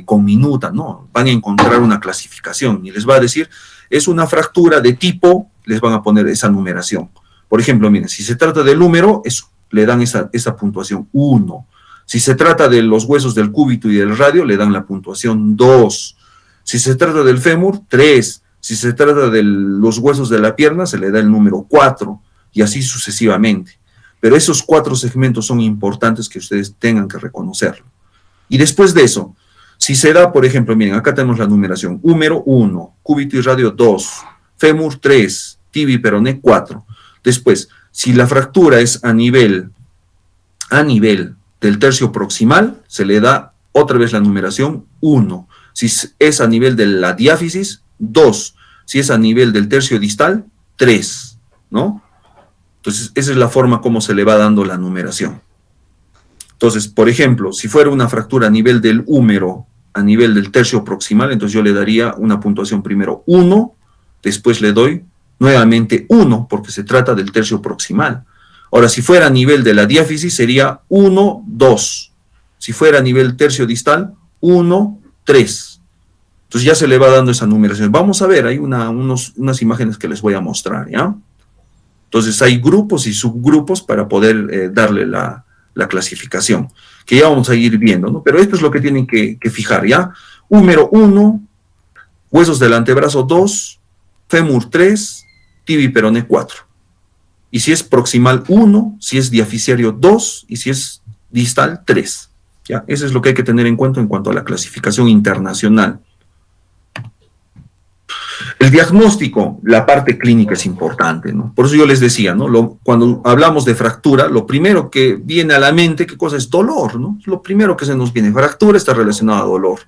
Speaker 1: conminuta, no. Van a encontrar una clasificación y les va a decir, es una fractura de tipo, les van a poner esa numeración. Por ejemplo, miren, si se trata del húmero, le dan esa puntuación 1. Si se trata de los huesos del cúbito y del radio, le dan la puntuación 2. Si se trata del fémur, 3. Si se trata de los huesos de la pierna, se le da el número 4, y así sucesivamente. Pero esos 4 segmentos son importantes que ustedes tengan que reconocerlo. Y después de eso, si se da, por ejemplo, miren, acá tenemos la numeración, húmero 1, cúbito y radio 2, fémur 3, tibia y peroné 4. Después, si la fractura es a nivel del tercio proximal, se le da otra vez la numeración 1. Si es a nivel de la diáfisis, 2. Si es a nivel del tercio distal, 3, ¿no? Entonces, esa es la forma como se le va dando la numeración. Entonces, por ejemplo, si fuera una fractura a nivel del húmero, a nivel del tercio proximal, entonces yo le daría una puntuación primero 1, después le doy nuevamente 1, porque se trata del tercio proximal. Ahora, si fuera a nivel de la diáfisis, sería 1, 2. Si fuera a nivel tercio distal, 1, 3. Entonces ya se le va dando esa numeración. Vamos a ver, hay unas imágenes que les voy a mostrar, ¿ya? Entonces hay grupos y subgrupos para poder darle la clasificación, que ya vamos a ir viendo, ¿no? Pero esto es lo que tienen que fijar, ¿ya? Húmero 1, huesos del antebrazo 2, fémur 3, tibia y peroné 4. Y si es proximal 1, si es diaficiario 2, y si es distal 3. ¿Ya? Eso es lo que hay que tener en cuanto a la clasificación internacional. El diagnóstico, la parte clínica es importante, ¿no? Por eso yo les decía, ¿no? Cuando hablamos de fractura, lo primero que viene a la mente, ¿qué cosa es? Dolor, ¿no? Lo primero que se nos viene. Fractura está relacionada a dolor.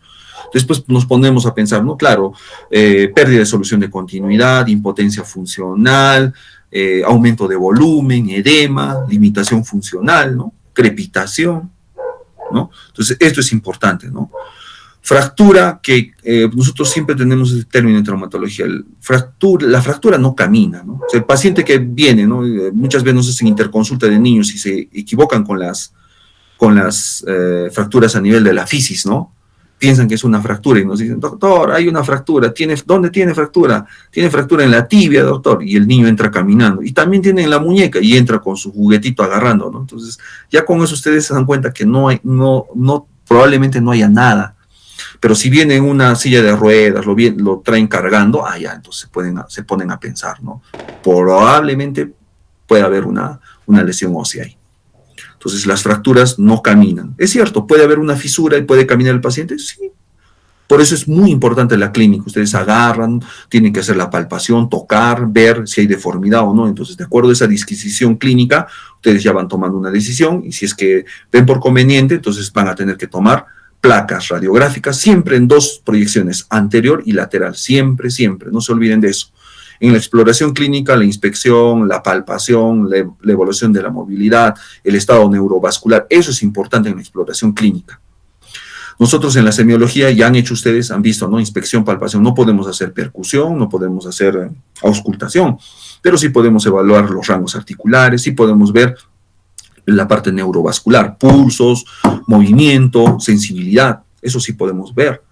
Speaker 1: Después nos ponemos a pensar, ¿no? Claro, pérdida de solución de continuidad, impotencia funcional, aumento de volumen, edema, limitación funcional, ¿no? Crepitación, ¿no? Entonces, esto es importante, ¿no? Fractura, que nosotros siempre tenemos ese término en traumatología, la fractura no camina, ¿no? O sea, el paciente que viene, ¿no? Muchas veces nos hacen interconsulta de niños y se equivocan con las fracturas a nivel de la fisis, ¿no? Piensan que es una fractura y nos dicen, doctor, hay una fractura, ¿dónde tiene fractura? Tiene fractura en la tibia, doctor, y el niño entra caminando, y también tiene en la muñeca, y entra con su juguetito agarrando, ¿no? Entonces, ya con eso ustedes se dan cuenta que probablemente no haya nada. Pero si viene en una silla de ruedas, lo traen cargando, ya, entonces se ponen a pensar, ¿no? Probablemente puede haber una lesión ósea ahí. Entonces, las fracturas no caminan. Es cierto, puede haber una fisura y puede caminar el paciente, sí. Por eso es muy importante la clínica. Ustedes agarran, tienen que hacer la palpación, tocar, ver si hay deformidad o no. Entonces, de acuerdo a esa disquisición clínica, ustedes ya van tomando una decisión, y si es que ven por conveniente, entonces van a tener que tomar placas radiográficas, siempre en 2 proyecciones, anterior y lateral, siempre, siempre, no se olviden de eso. En la exploración clínica, la inspección, la palpación, la evaluación de la movilidad, el estado neurovascular, eso es importante en la exploración clínica. Nosotros en la semiología ya han hecho ustedes, han visto, ¿no? Inspección, palpación, no podemos hacer percusión, no podemos hacer auscultación, pero sí podemos evaluar los rangos articulares, sí podemos ver la parte neurovascular, pulsos, movimiento, sensibilidad, eso sí podemos ver.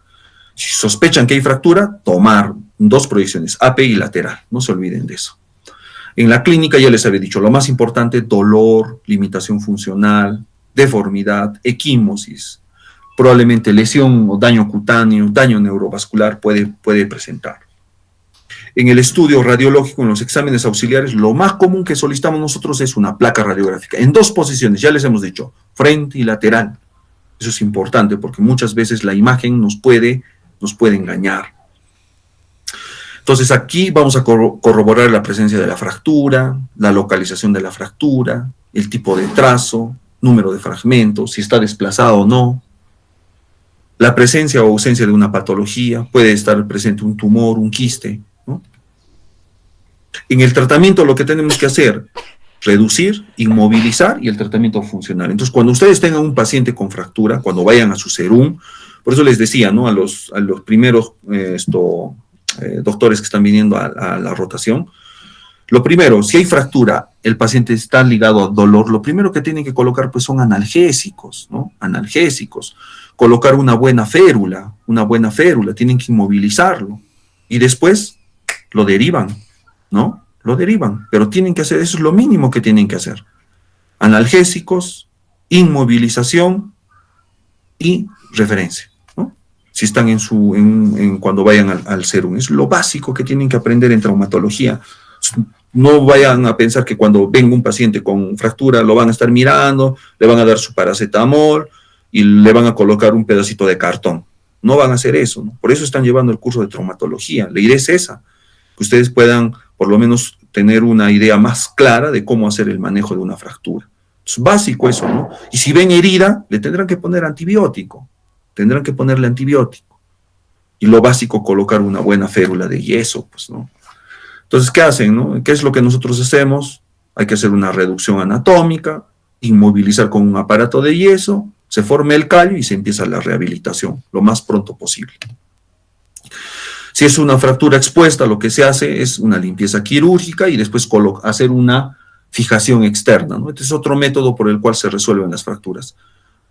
Speaker 1: Si sospechan que hay fractura, tomar 2 proyecciones, AP y lateral, no se olviden de eso. En la clínica ya les había dicho, lo más importante, dolor, limitación funcional, deformidad, equimosis, probablemente lesión o daño cutáneo, daño neurovascular puede presentar. En el estudio radiológico, en los exámenes auxiliares, lo más común que solicitamos nosotros es una placa radiográfica, en 2 posiciones, ya les hemos dicho, frente y lateral. Eso es importante porque muchas veces la imagen nos puede engañar. Entonces aquí vamos a corroborar la presencia de la fractura, la localización de la fractura, el tipo de trazo, número de fragmentos, si está desplazado o no, la presencia o ausencia de una patología, puede estar presente un tumor, un quiste, ¿no? En el tratamiento lo que tenemos que hacer, reducir, inmovilizar y el tratamiento funcional. Entonces, cuando ustedes tengan un paciente con fractura, cuando vayan a su serum, por eso les decía, ¿no? A los primeros doctores que están viniendo a la rotación, lo primero, si hay fractura, el paciente está ligado a dolor, lo primero que tienen que colocar pues son analgésicos, ¿no? Analgésicos. Colocar una buena férula, tienen que inmovilizarlo. Y después lo derivan, ¿no? Lo derivan, pero tienen que hacer, eso es lo mínimo que tienen que hacer. Analgésicos, inmovilización y referencia, ¿no? Si están cuando vayan al serum. Es lo básico que tienen que aprender en traumatología. No vayan a pensar que cuando venga un paciente con fractura lo van a estar mirando, le van a dar su paracetamol y le van a colocar un pedacito de cartón. No van a hacer eso, ¿no? Por eso están llevando el curso de traumatología. La idea es esa, que ustedes puedan por lo menos tener una idea más clara de cómo hacer el manejo de una fractura. Es básico eso, ¿no? Y si ven herida, le tendrán que poner antibiótico. Tendrán que ponerle antibiótico. Y lo básico, colocar una buena férula de yeso, pues, ¿no? Entonces, ¿qué hacen, no? ¿Qué es lo que nosotros hacemos? Hay que hacer una reducción anatómica, inmovilizar con un aparato de yeso, se forma el callo y se empieza la rehabilitación lo más pronto posible. Si es una fractura expuesta, lo que se hace es una limpieza quirúrgica y después hacer una fijación externa, ¿no? Este es otro método por el cual se resuelven las fracturas,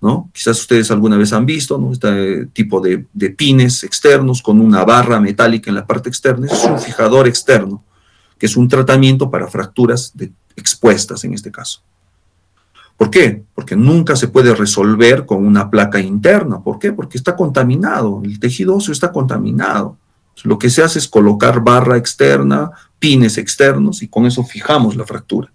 Speaker 1: ¿no? Quizás ustedes alguna vez han visto, ¿no? Este tipo de pines externos con una barra metálica en la parte externa. Ese es un fijador externo, que es un tratamiento para fracturas expuestas en este caso. ¿Por qué? Porque nunca se puede resolver con una placa interna. ¿Por qué? Porque está contaminado, el tejido óseo está contaminado. Lo que se hace es colocar barra externa, pines externos, y con eso fijamos la fractura.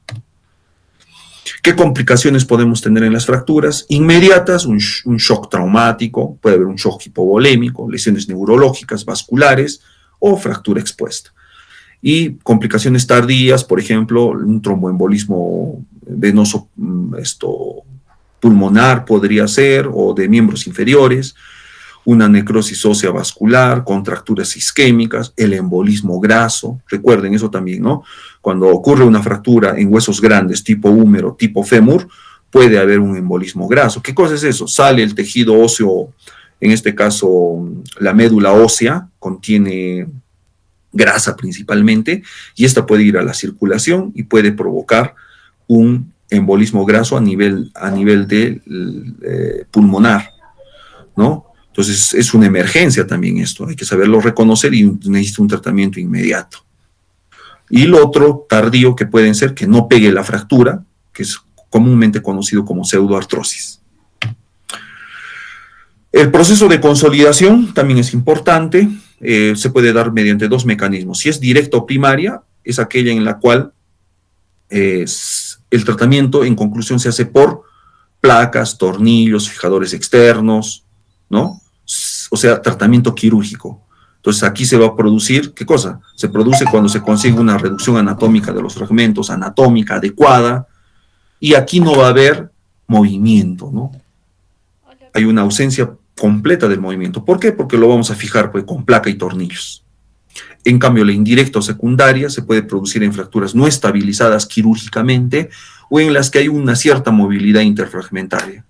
Speaker 1: ¿Qué complicaciones podemos tener en las fracturas? Inmediatas, un shock traumático, puede haber un shock hipovolémico, lesiones neurológicas, vasculares o fractura expuesta. Y complicaciones tardías, por ejemplo, un tromboembolismo venoso pulmonar podría ser, o de miembros inferiores, una necrosis ósea vascular, contracturas isquémicas, el embolismo graso. Recuerden eso también, ¿no? Cuando ocurre una fractura en huesos grandes, tipo húmero, tipo fémur, puede haber un embolismo graso. ¿Qué cosa es eso? Sale el tejido óseo, en este caso la médula ósea, contiene grasa principalmente, y esta puede ir a la circulación y puede provocar un embolismo graso a nivel de pulmonar, ¿no? Entonces es una emergencia también esto, hay que saberlo reconocer y necesita un tratamiento inmediato. Y lo otro tardío que pueden ser que no pegue la fractura, que es comúnmente conocido como pseudoartrosis. El proceso de consolidación también es importante, se puede dar mediante dos mecanismos. Si es directa o primaria, es aquella en la cual el tratamiento en conclusión se hace por placas, tornillos, fijadores externos, ¿no? O sea, tratamiento quirúrgico. Entonces aquí se va a producir, ¿qué cosa? Se produce cuando se consigue una reducción anatómica de los fragmentos, anatómica adecuada, y aquí no va a haber movimiento, ¿no? Hay una ausencia completa del movimiento. ¿Por qué? Porque lo vamos a fijar pues, con placa y tornillos. En cambio, la indirecta o secundaria se puede producir en fracturas no estabilizadas quirúrgicamente o en las que hay una cierta movilidad interfragmentaria,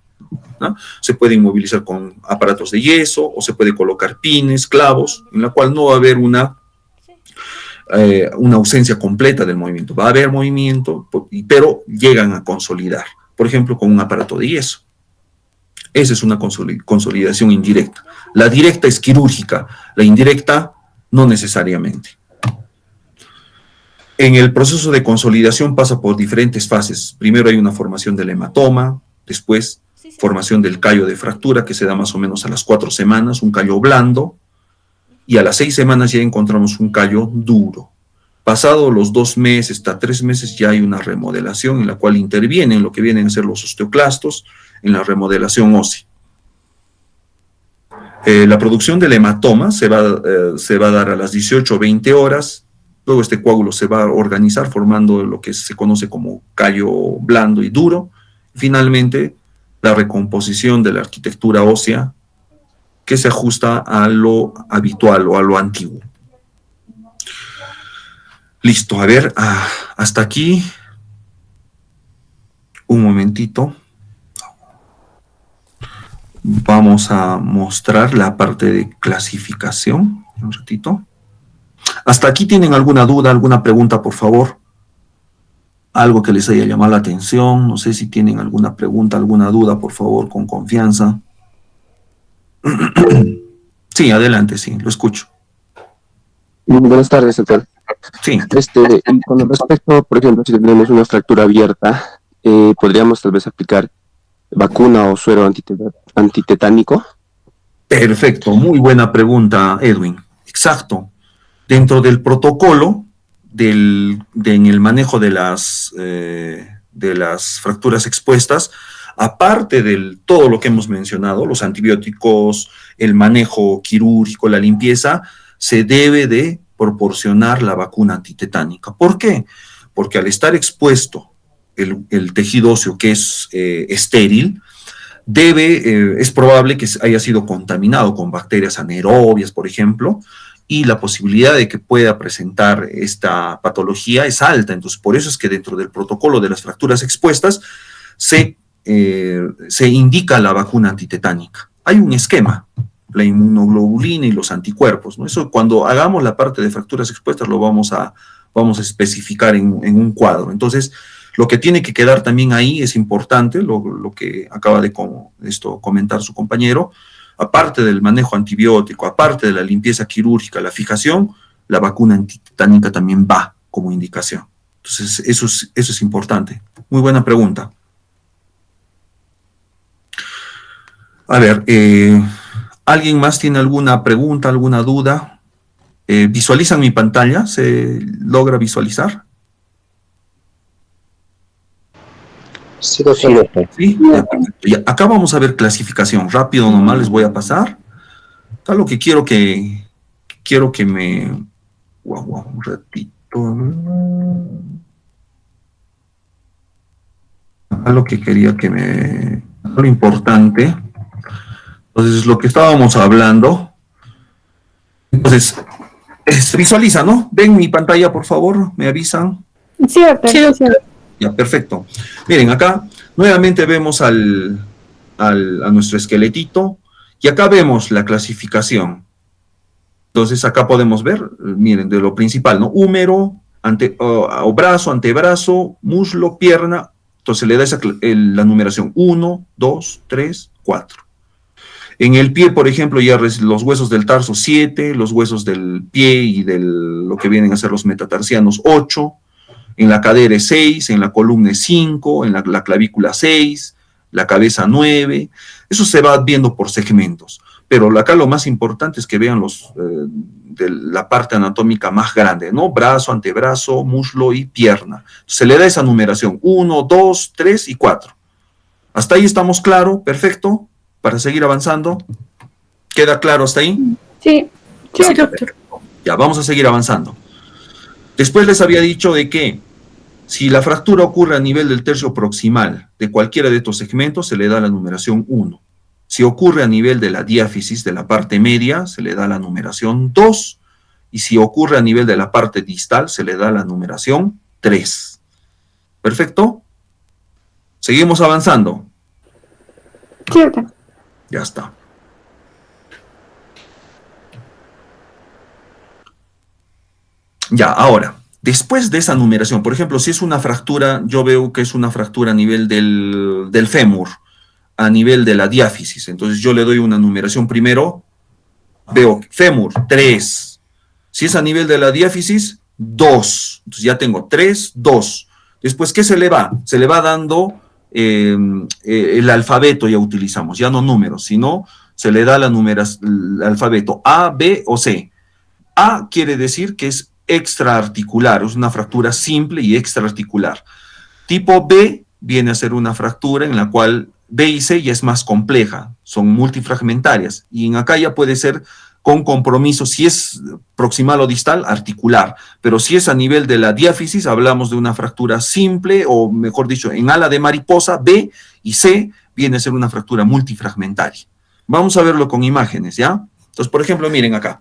Speaker 1: ¿no? Se puede inmovilizar con aparatos de yeso o se puede colocar pines, clavos, en la cual no va a haber una ausencia completa del movimiento. Va a haber movimiento, pero llegan a consolidar, por ejemplo, con un aparato de yeso. Esa es una consolidación indirecta. La directa es quirúrgica, la indirecta no necesariamente. En el proceso de consolidación pasa por diferentes fases. Primero hay una formación del hematoma, después formación del callo de fractura, que se da más o menos a las 4 semanas, un callo blando, y a las 6 semanas ya encontramos un callo duro. Pasado los 2 meses, hasta 3 meses, ya hay una remodelación en la cual intervienen lo que vienen a ser los osteoclastos en la remodelación ósea. La producción del hematoma se va a dar a las 18 o 20 horas, luego este coágulo se va a organizar formando lo que se conoce como callo blando y duro, finalmente la recomposición de la arquitectura ósea que se ajusta a lo habitual o a lo antiguo. Listo, a ver, hasta aquí, un momentito. Vamos a mostrar la parte de clasificación, un ratito. ¿Hasta aquí tienen alguna duda, alguna pregunta, por favor? Algo que les haya llamado la atención, no sé si tienen alguna pregunta, alguna duda, por favor, con confianza. Sí, adelante, sí, lo escucho.
Speaker 3: Buenas tardes, doctor.
Speaker 1: Sí.
Speaker 3: Y con respecto, por ejemplo, si tenemos una fractura abierta, ¿podríamos tal vez aplicar vacuna o suero antitetánico?
Speaker 1: Perfecto, muy buena pregunta, Edwin. Exacto. Dentro del protocolo en el manejo de las fracturas expuestas, aparte de todo lo que hemos mencionado, los antibióticos, el manejo quirúrgico, la limpieza, se debe de proporcionar la vacuna antitetánica. ¿Por qué? Porque al estar expuesto el tejido óseo que es estéril, es probable que haya sido contaminado con bacterias anaerobias, por ejemplo, y la posibilidad de que pueda presentar esta patología es alta. Entonces, por eso es que dentro del protocolo de las fracturas expuestas se indica la vacuna antitetánica. Hay un esquema, la inmunoglobulina y los anticuerpos, ¿no? Eso cuando hagamos la parte de fracturas expuestas lo vamos a especificar en un cuadro. Entonces, lo que tiene que quedar también ahí es importante, lo que acaba de comentar su compañero, aparte del manejo antibiótico, aparte de la limpieza quirúrgica, la fijación, la vacuna antitetánica también va como indicación. Entonces, eso es importante. Muy buena pregunta. A ver, ¿alguien más tiene alguna pregunta, alguna duda? ¿Visualizan mi pantalla? ¿Se logra visualizar?
Speaker 5: Sí, doctor.
Speaker 1: ¿Sí? Ya, perfecto. Ya, acá vamos a ver clasificación. Rápido nomás les voy a pasar. Acá lo que quiero que me... Guau, un ratito. Acá lo que quería que me... Lo importante. Entonces, lo que estábamos hablando. Entonces, visualiza, ¿no? Ven mi pantalla, por favor. ¿Me avisan?
Speaker 2: Sí, doctor.
Speaker 4: Sí, doctor.
Speaker 1: Ya, perfecto. Miren, acá nuevamente vemos a nuestro esqueletito y acá vemos la clasificación. Entonces acá podemos ver, miren, de lo principal, ¿no? Húmero, o brazo, antebrazo, muslo, pierna. Entonces le da la numeración 1, 2, 3, 4. En el pie, por ejemplo, ya los huesos del tarso 7, los huesos del pie y lo que vienen a ser los metatarsianos 8. En la cadera es 6, en la columna es 5, en la clavícula 6, la cabeza 9. Eso se va viendo por segmentos. Pero acá lo más importante es que vean de la parte anatómica más grande, ¿no? Brazo, antebrazo, muslo y pierna. Se le da esa numeración, 1, 2, 3 y 4. Hasta ahí estamos claro, perfecto, para seguir avanzando. ¿Queda claro hasta ahí?
Speaker 2: Sí.
Speaker 4: Sí, doctor.
Speaker 1: Ya, vamos a seguir avanzando. Después les había dicho de que si la fractura ocurre a nivel del tercio proximal de cualquiera de estos segmentos, se le da la numeración 1. Si ocurre a nivel de la diáfisis de la parte media, se le da la numeración 2. Y si ocurre a nivel de la parte distal, se le da la numeración 3. ¿Perfecto? Seguimos avanzando.
Speaker 2: Sí, doctor.
Speaker 1: Ya está. Ya, ahora, después de esa numeración, por ejemplo, si es una fractura, yo veo que es una fractura a nivel del fémur, a nivel de la diáfisis. Entonces yo le doy una numeración primero, veo fémur, 3. Si es a nivel de la diáfisis, 2. Entonces ya tengo 3, 2. Después, ¿qué se le va? Se le va dando el alfabeto, ya utilizamos, ya no números, sino se le da el alfabeto A, B o C. A quiere decir que es extraarticular, es una fractura simple y extraarticular. Tipo B viene a ser una fractura en la cual B y C ya es más compleja, son multifragmentarias, y en acá ya puede ser con compromiso, si es proximal o distal, articular, pero si es a nivel de la diáfisis, hablamos de una fractura simple, o mejor dicho, en ala de mariposa, B y C viene a ser una fractura multifragmentaria. Vamos a verlo con imágenes, ¿ya? Entonces, por ejemplo, miren acá.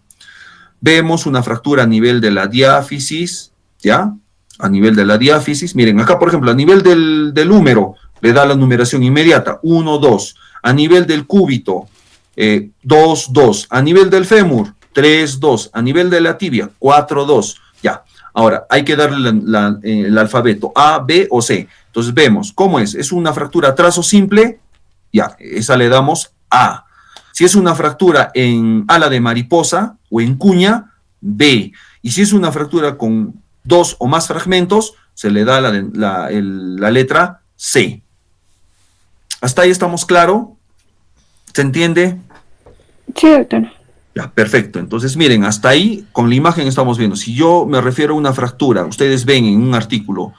Speaker 1: Vemos una fractura a nivel de la diáfisis, ¿ya? A nivel de la diáfisis, miren, acá por ejemplo, a nivel del húmero, le da la numeración inmediata, 1, 2. A nivel del cúbito, 2, 2. A nivel del fémur, 3, 2. A nivel de la tibia, 4, 2. Ya, ahora hay que darle el alfabeto A, B o C. Entonces vemos, ¿cómo es? ¿Es una fractura a trazo simple? Ya, esa le damos A. Si es una fractura en ala de mariposa o en cuña, B. Y si es una fractura con 2 o más fragmentos, se le da la letra C. ¿Hasta ahí estamos claro? ¿Se entiende?
Speaker 2: Sí, doctor.
Speaker 1: Ya, perfecto. Entonces, miren, hasta ahí con la imagen estamos viendo. Si yo me refiero a una fractura, ustedes ven en un artículo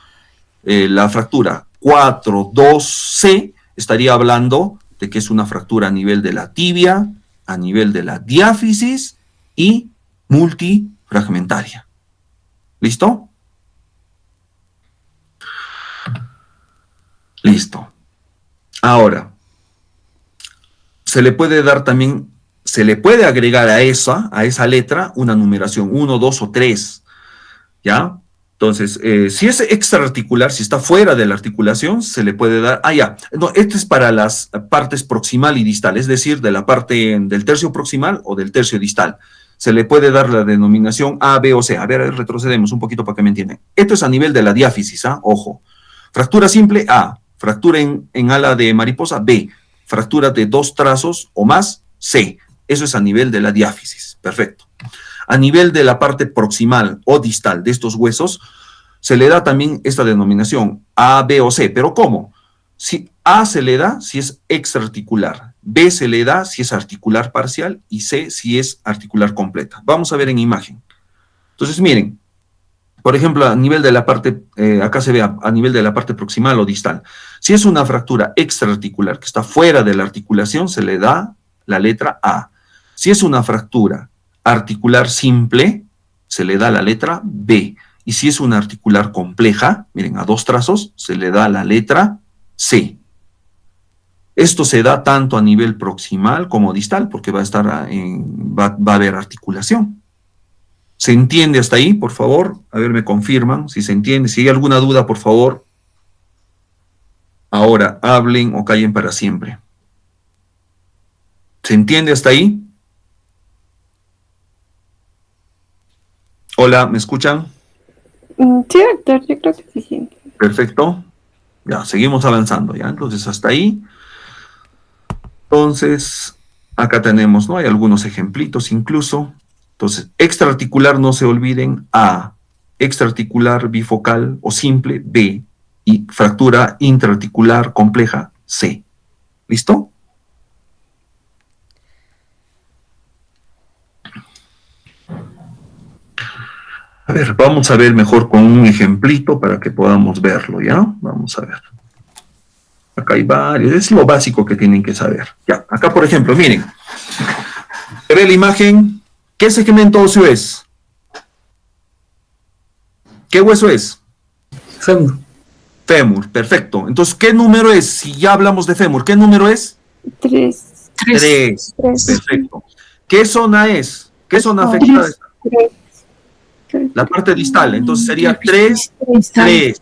Speaker 1: la fractura 4-2C, estaría hablando de que es una fractura a nivel de la tibia, a nivel de la diáfisis y multifragmentaria. ¿Listo? Listo. Ahora, se le puede dar también, se le puede agregar a esa letra una numeración 1, 2 o 3, ¿ya? Entonces, si es extraarticular, si está fuera de la articulación, se le puede dar, no, este es para las partes proximal y distal, es decir, de la parte del tercio proximal o del tercio distal. Se le puede dar la denominación A, B o C. A ver, retrocedemos un poquito para que me entiendan. Esto es a nivel de la diáfisis, ojo. Fractura simple, A. Fractura en ala de mariposa, B. Fractura de 2 trazos o más, C. Eso es a nivel de la diáfisis. Perfecto. A nivel de la parte proximal o distal de estos huesos, se le da también esta denominación A, B o C. ¿Pero cómo? Si A se le da si es extraarticular, B se le da si es articular parcial y C si es articular completa. Vamos a ver en imagen. Entonces, miren, Por ejemplo, a nivel de la parte, acá se ve a nivel de la parte proximal o distal. Si es una fractura extraarticular que está fuera de la articulación, se le da la letra A. Si es una fractura articular simple, se le da la letra B. Y si es una articular compleja, miren, a 2 trazos, se le da la letra C. Esto se da tanto a nivel proximal como distal, porque va a haber articulación. ¿Se entiende hasta ahí, por favor? A ver, me confirman si se entiende. Si hay alguna duda, por favor, ahora hablen o callen para siempre. ¿Se entiende hasta ahí? Hola, ¿me escuchan?
Speaker 2: Sí, doctor, yo creo que sí, sí.
Speaker 1: Perfecto. Ya, seguimos avanzando, ¿ya? Entonces, hasta ahí. Entonces, acá tenemos, ¿no? Hay algunos ejemplitos incluso. Entonces, extraarticular, no se olviden, A. Extraarticular bifocal o simple, B. Y fractura intraarticular compleja, C. ¿Listo? A ver, vamos a ver mejor con un ejemplito para que podamos verlo, ¿ya? Vamos a ver. Acá hay varios, es lo básico que tienen que saber. Ya, acá por ejemplo, miren. Se ve la imagen. ¿Qué segmento óseo es? ¿Qué hueso es?
Speaker 5: Fémur.
Speaker 1: Fémur, perfecto. Entonces, ¿qué número es? Si ya hablamos de fémur, ¿qué número es?
Speaker 2: 3.
Speaker 1: 3. Perfecto. ¿Qué zona es? ¿Qué zona afectada está? La parte distal. Entonces sería 3, 3.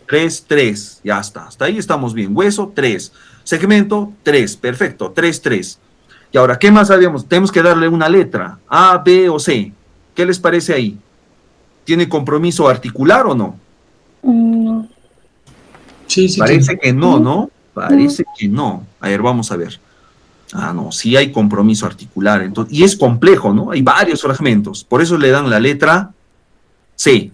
Speaker 1: 3, 3. Ya está. Hasta ahí estamos bien. Hueso, 3. Segmento, 3. Perfecto. 3, 3. Y ahora, ¿qué más sabíamos? Tenemos que darle una letra. A, B o C. ¿Qué les parece ahí? ¿Tiene compromiso articular o no?
Speaker 2: No.
Speaker 5: Sí, sí.
Speaker 1: Parece que no, ¿no? Parece que no. A ver, vamos a ver. Ah, no, sí hay compromiso articular. Entonces, y es complejo, ¿no? Hay varios fragmentos. Por eso le dan la letra C.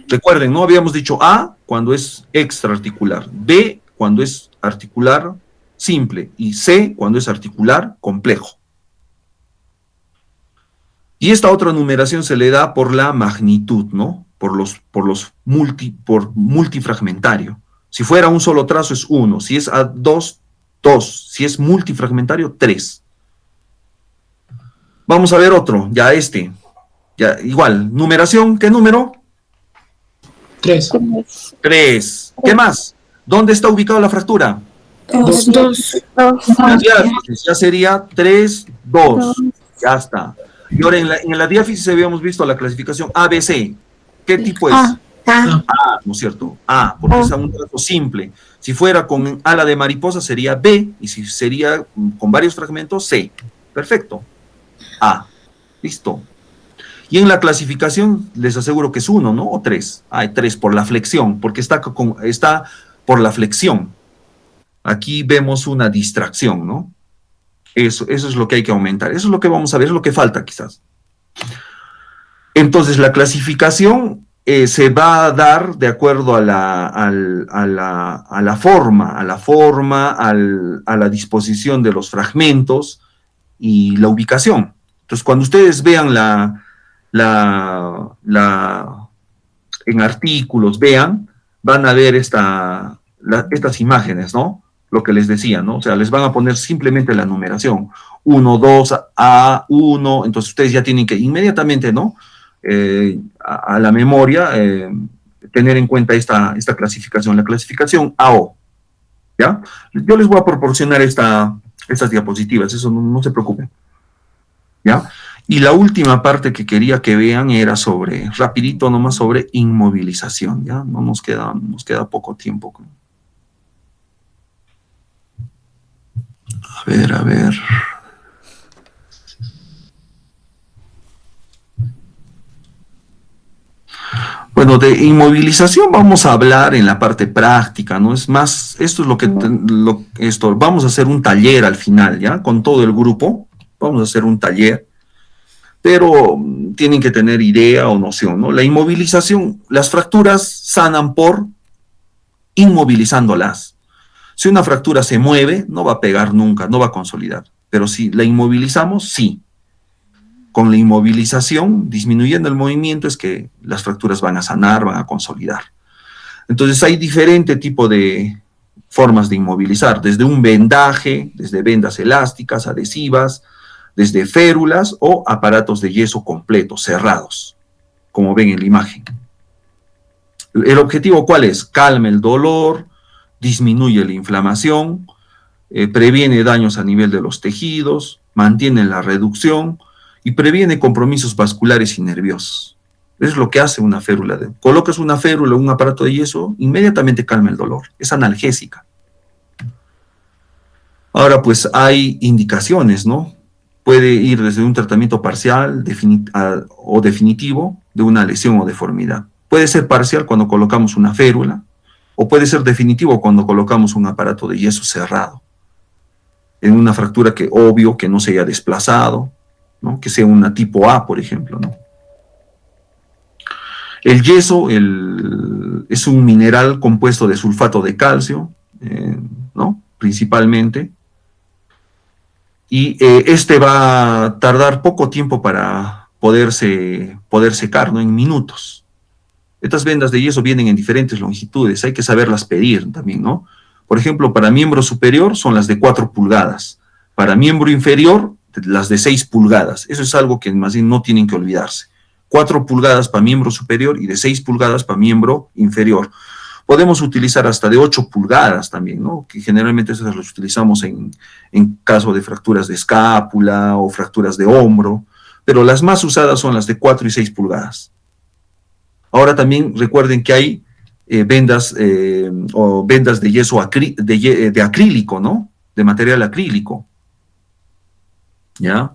Speaker 1: Recuerden, ¿no? Habíamos dicho A cuando es extraarticular, B cuando es articular simple y C cuando es articular complejo. Y esta otra numeración se le da por la magnitud, ¿no? Por multifragmentario. Si fuera un solo trazo es 1, si es a 2, 2, si es multifragmentario, 3. Vamos a ver otro, ya este. Ya, igual, numeración, ¿qué número?
Speaker 5: 3.
Speaker 1: 3. ¿Qué más? ¿Dónde está ubicada la fractura?
Speaker 4: 2.
Speaker 1: La diáfisis, ya sería 3, 2. Ya está. Y ahora en la diáfisis habíamos visto la clasificación ABC. ¿Qué tipo es? A, ¿no es cierto? A, porque es un trazo simple. Si fuera con ala de mariposa sería B, y si sería con varios fragmentos, C. Perfecto. A. Listo. Y en la clasificación les aseguro que es 1, ¿no? O 3. Hay 3 por la flexión, porque está por la flexión. Aquí vemos una distracción, ¿no? Eso es lo que hay que aumentar. Eso es lo que vamos a ver, es lo que falta quizás. Entonces, la clasificación se va a dar de acuerdo a la forma, a la disposición de los fragmentos y la ubicación. Entonces, cuando ustedes vean en artículos, van a ver estas imágenes, ¿no? Lo que les decía, ¿no? O sea, les van a poner simplemente la numeración. 1, 2, A, 1. Entonces, ustedes ya tienen que inmediatamente, ¿no? A la memoria, tener en cuenta esta clasificación, la clasificación AO, ¿ya? Yo les voy a proporcionar estas diapositivas, eso no se preocupen, ¿ya? Y la última parte que quería que vean era rapidito nomás sobre inmovilización, ¿ya? No nos queda poco tiempo. A ver. Bueno, de inmovilización vamos a hablar en la parte práctica, ¿no? Es más, esto es vamos a hacer un taller al final, ¿ya? Con todo el grupo, vamos a hacer un taller, pero tienen que tener idea o noción, ¿no? La inmovilización, las fracturas sanan por inmovilizándolas. Si una fractura se mueve, no va a pegar nunca, no va a consolidar, pero si la inmovilizamos, sí. con la inmovilización, disminuyendo el movimiento, es que las fracturas van a sanar, van a consolidar. Entonces hay diferente tipo de formas de inmovilizar, desde un vendaje, desde vendas elásticas, adhesivas, desde férulas o aparatos de yeso completos, cerrados, como ven en la imagen. ¿El objetivo cuál es? Calma el dolor, disminuye la inflamación, previene daños a nivel de los tejidos, mantiene la reducción y previene compromisos vasculares y nerviosos. Es lo que hace una férula. Colocas una férula o un aparato de yeso, inmediatamente calma el dolor, es analgésica. Ahora, pues hay indicaciones, ¿no? Puede ir desde un tratamiento parcial o definitivo de una lesión o deformidad. Puede ser parcial cuando colocamos una férula, o puede ser definitivo cuando colocamos un aparato de yeso cerrado, en una fractura que obvio que no se haya desplazado, ¿no? Que sea una tipo A, por ejemplo, ¿no? El yeso es un mineral compuesto de sulfato de calcio, ¿no? Principalmente, y este va a tardar poco tiempo para poder secar, ¿no? En minutos. Estas vendas de yeso vienen en diferentes longitudes, hay que saberlas pedir también, ¿no? Por ejemplo, para miembro superior son las de 4 pulgadas, para miembro inferior las de 6 pulgadas. Eso es algo que más bien no tienen que olvidarse. 4 pulgadas para miembro superior y de 6 pulgadas para miembro inferior. Podemos utilizar hasta de 8 pulgadas también, ¿no? Que generalmente esas las utilizamos en caso de fracturas de escápula o fracturas de hombro, pero las más usadas son las de 4 y 6 pulgadas. Ahora también recuerden que hay vendas de yeso de acrílico, ¿no? De material acrílico, ¿ya?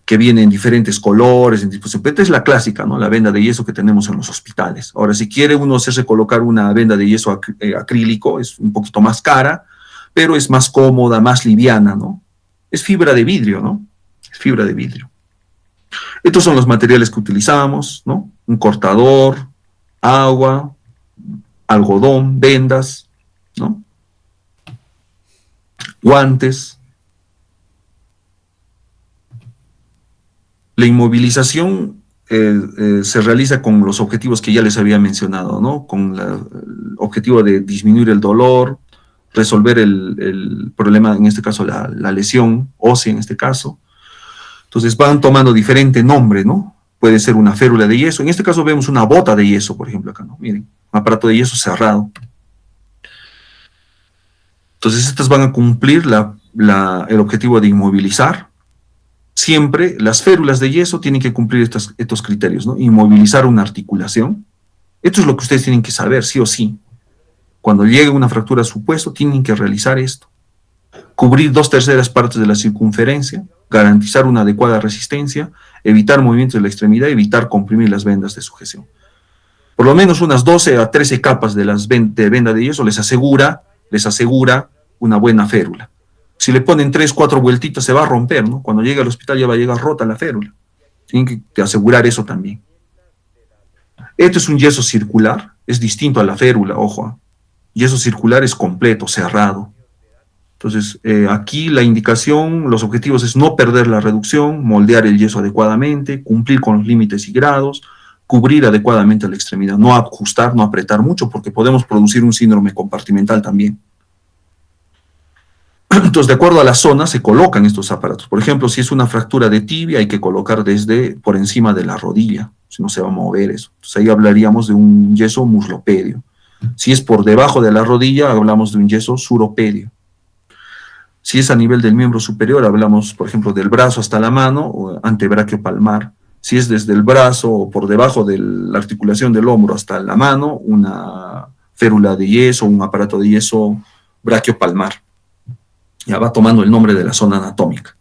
Speaker 1: Que viene en diferentes colores, en disposición. Esta es la clásica, ¿no? La venda de yeso que tenemos en los hospitales. Ahora, si quiere uno hacerse colocar una venda de yeso acrílico, es un poquito más cara, pero es más cómoda, más liviana, ¿no? Es fibra de vidrio, ¿no? Es fibra de vidrio. Estos son los materiales que utilizamos, ¿no? Un cortador, agua, algodón, vendas, ¿no? Guantes. La inmovilización se realiza con los objetivos que ya les había mencionado, ¿no? Con el objetivo de disminuir el dolor, resolver el problema, en este caso la lesión ósea en este caso. Entonces van tomando diferente nombre, ¿no? Puede ser una férula de yeso. En este caso vemos una bota de yeso, por ejemplo, acá, ¿no? Miren, un aparato de yeso cerrado. Entonces estas van a cumplir el objetivo de inmovilizar. Siempre las férulas de yeso tienen que cumplir estos criterios, ¿no? Inmovilizar una articulación. Esto es lo que ustedes tienen que saber, sí o sí. Cuando llegue una fractura a su puesto, tienen que realizar esto. Cubrir 2/3 partes de la circunferencia, garantizar una adecuada resistencia, evitar movimientos de la extremidad, evitar comprimir las vendas de sujeción. Por lo menos unas 12 a 13 capas de venda de yeso les asegura una buena férula. Si le ponen 3, 4 vueltitas se va a romper, ¿no? Cuando llegue al hospital ya va a llegar rota la férula. Tienen que asegurar eso también. Esto es un yeso circular, es distinto a la férula, ojo. Yeso circular es completo, cerrado. Entonces, aquí la indicación, los objetivos es no perder la reducción, moldear el yeso adecuadamente, cumplir con los límites y grados, cubrir adecuadamente la extremidad, no ajustar, no apretar mucho, porque podemos producir un síndrome compartimental también. Entonces, de acuerdo a la zona, se colocan estos aparatos. Por ejemplo, si es una fractura de tibia, hay que colocar por encima de la rodilla, si no se va a mover eso. Entonces, ahí hablaríamos de un yeso muslopedio. Si es por debajo de la rodilla, hablamos de un yeso suropedio. Si es a nivel del miembro superior, hablamos, por ejemplo, del brazo hasta la mano, o antebraquio palmar. Si es desde el brazo o por debajo de la articulación del hombro hasta la mano, una férula de yeso, un aparato de yeso braquiopalmar. Ya va tomando el nombre de la zona anatómica.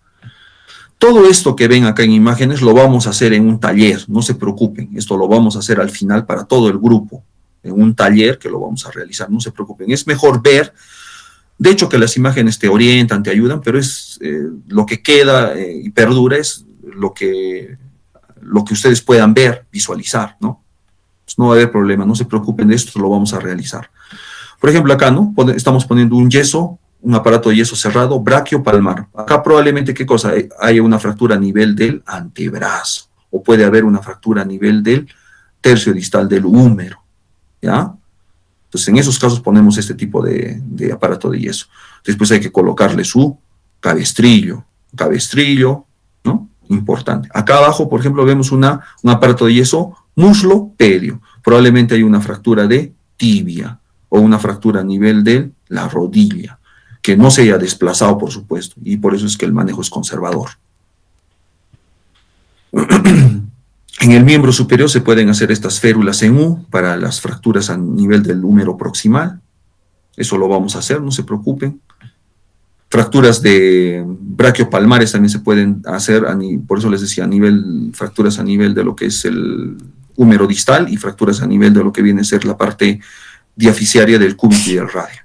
Speaker 1: Todo esto que ven acá en imágenes lo vamos a hacer en un taller, no se preocupen, esto lo vamos a hacer al final para todo el grupo, en un taller que lo vamos a realizar, no se preocupen. Es mejor ver, de hecho que las imágenes te orientan, te ayudan, pero es lo que queda y perdura es lo que ustedes puedan ver, visualizar, ¿no? Pues no va a haber problema, no se preocupen de esto, lo vamos a realizar. Por ejemplo, acá, ¿no? Estamos poniendo un yeso un aparato de yeso cerrado, braquiopalmar. Acá probablemente, ¿qué cosa? Haya una fractura a nivel del antebrazo, o puede haber una fractura a nivel del tercio distal del húmero, ¿ya? Entonces, en esos casos ponemos este tipo de aparato de yeso. Después hay que colocarle su cabestrillo, ¿no? Importante. Acá abajo, por ejemplo, vemos un aparato de yeso muslo-pedio. Probablemente hay una fractura de tibia o una fractura a nivel de la rodilla, que no se haya desplazado, por supuesto, y por eso es que el manejo es conservador. En el miembro superior se pueden hacer estas férulas en U para las fracturas a nivel del húmero proximal. Eso lo vamos a hacer, no se preocupen. Fracturas de braquiopalmares también se pueden hacer, por eso les decía, fracturas a nivel de lo que es el húmero distal y fracturas a nivel de lo que viene a ser la parte diaficiaria del cúbito y del radio.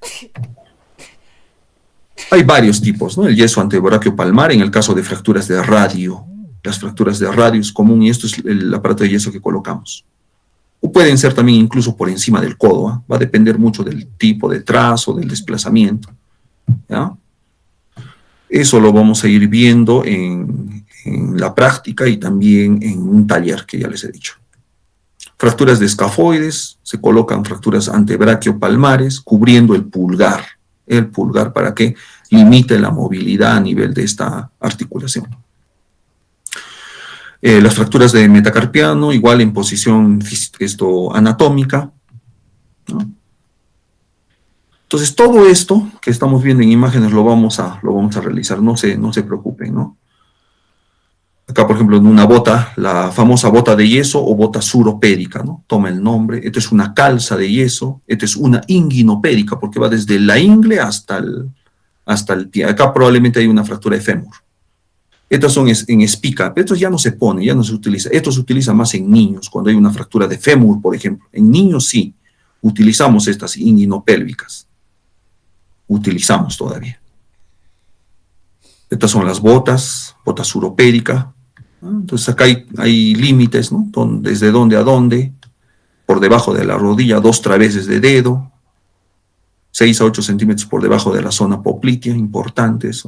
Speaker 1: Hay varios tipos, ¿no? El yeso antebraquiopalmar en el caso de fracturas de radio. Las fracturas de radio es común y esto es el aparato de yeso que colocamos. O pueden ser también incluso por encima del codo, ¿eh? Va a depender mucho del tipo de trazo, del desplazamiento, ¿ya? Eso lo vamos a ir viendo en la práctica y también en un taller que ya les he dicho. Fracturas de escafoides, se colocan fracturas antebraquiopalmares cubriendo el pulgar para que limite la movilidad a nivel de esta articulación. Las fracturas de metacarpiano, igual en posición anatómica, ¿no? Entonces, todo esto que estamos viendo en imágenes lo vamos a realizar, no se preocupen, ¿no? Acá, por ejemplo, en una bota, la famosa bota de yeso o bota suropédica, ¿no? Toma el nombre. Esta es una calza de yeso, esta es una inguinopédica, porque va desde la ingle hasta el pie. Acá probablemente hay una fractura de fémur. Estas son en espica, pero estos ya no se pone, ya no se utiliza. Esto se utiliza más en niños, cuando hay una fractura de fémur, por ejemplo. En niños sí, utilizamos estas inguinopélvicas. Utilizamos todavía. Estas son las botas suropédica. Entonces acá hay límites, ¿no? Desde dónde a dónde, por debajo de la rodilla, 2 traveses de dedo, 6 a 8 centímetros por debajo de la zona poplitea, importantes.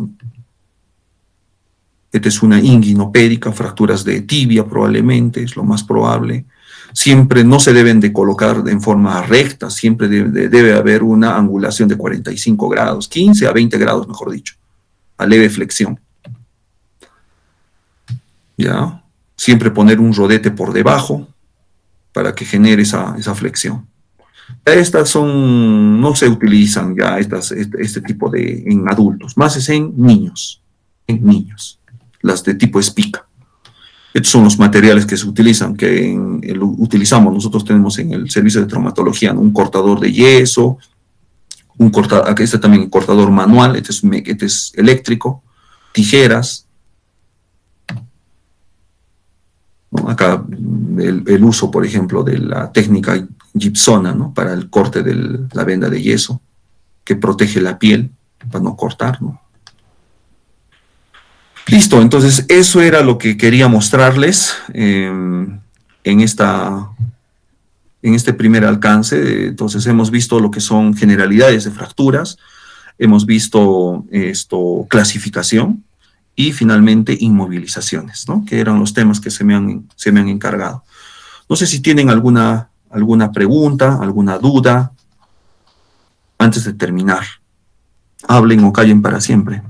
Speaker 1: Esta es una inguinopédica, fracturas de tibia probablemente, es lo más probable. Siempre no se deben de colocar en forma recta, siempre debe haber una angulación de 45 grados, 15 a 20 grados, mejor dicho, a leve flexión. ¿Ya? Siempre poner un rodete por debajo para que genere esa flexión. Estas no se utilizan ya este tipo en adultos, más es en niños, las de tipo espica. Estos son los materiales que se utilizan, utilizamos, nosotros tenemos en el servicio de traumatología, ¿no? Un cortador de yeso, aquí está también el cortador manual, este es eléctrico, tijeras, ¿no? Acá el uso, por ejemplo, de la técnica Gibsona, ¿no? Para el corte de la venda de yeso, que protege la piel para no cortar, ¿no? Listo, entonces eso era lo que quería mostrarles en este primer alcance. Entonces hemos visto lo que son generalidades de fracturas, hemos visto clasificación y finalmente inmovilizaciones, ¿no? Que eran los temas que se me han encargado. No sé si tienen alguna pregunta, alguna duda antes de terminar. Hablen o callen para siempre.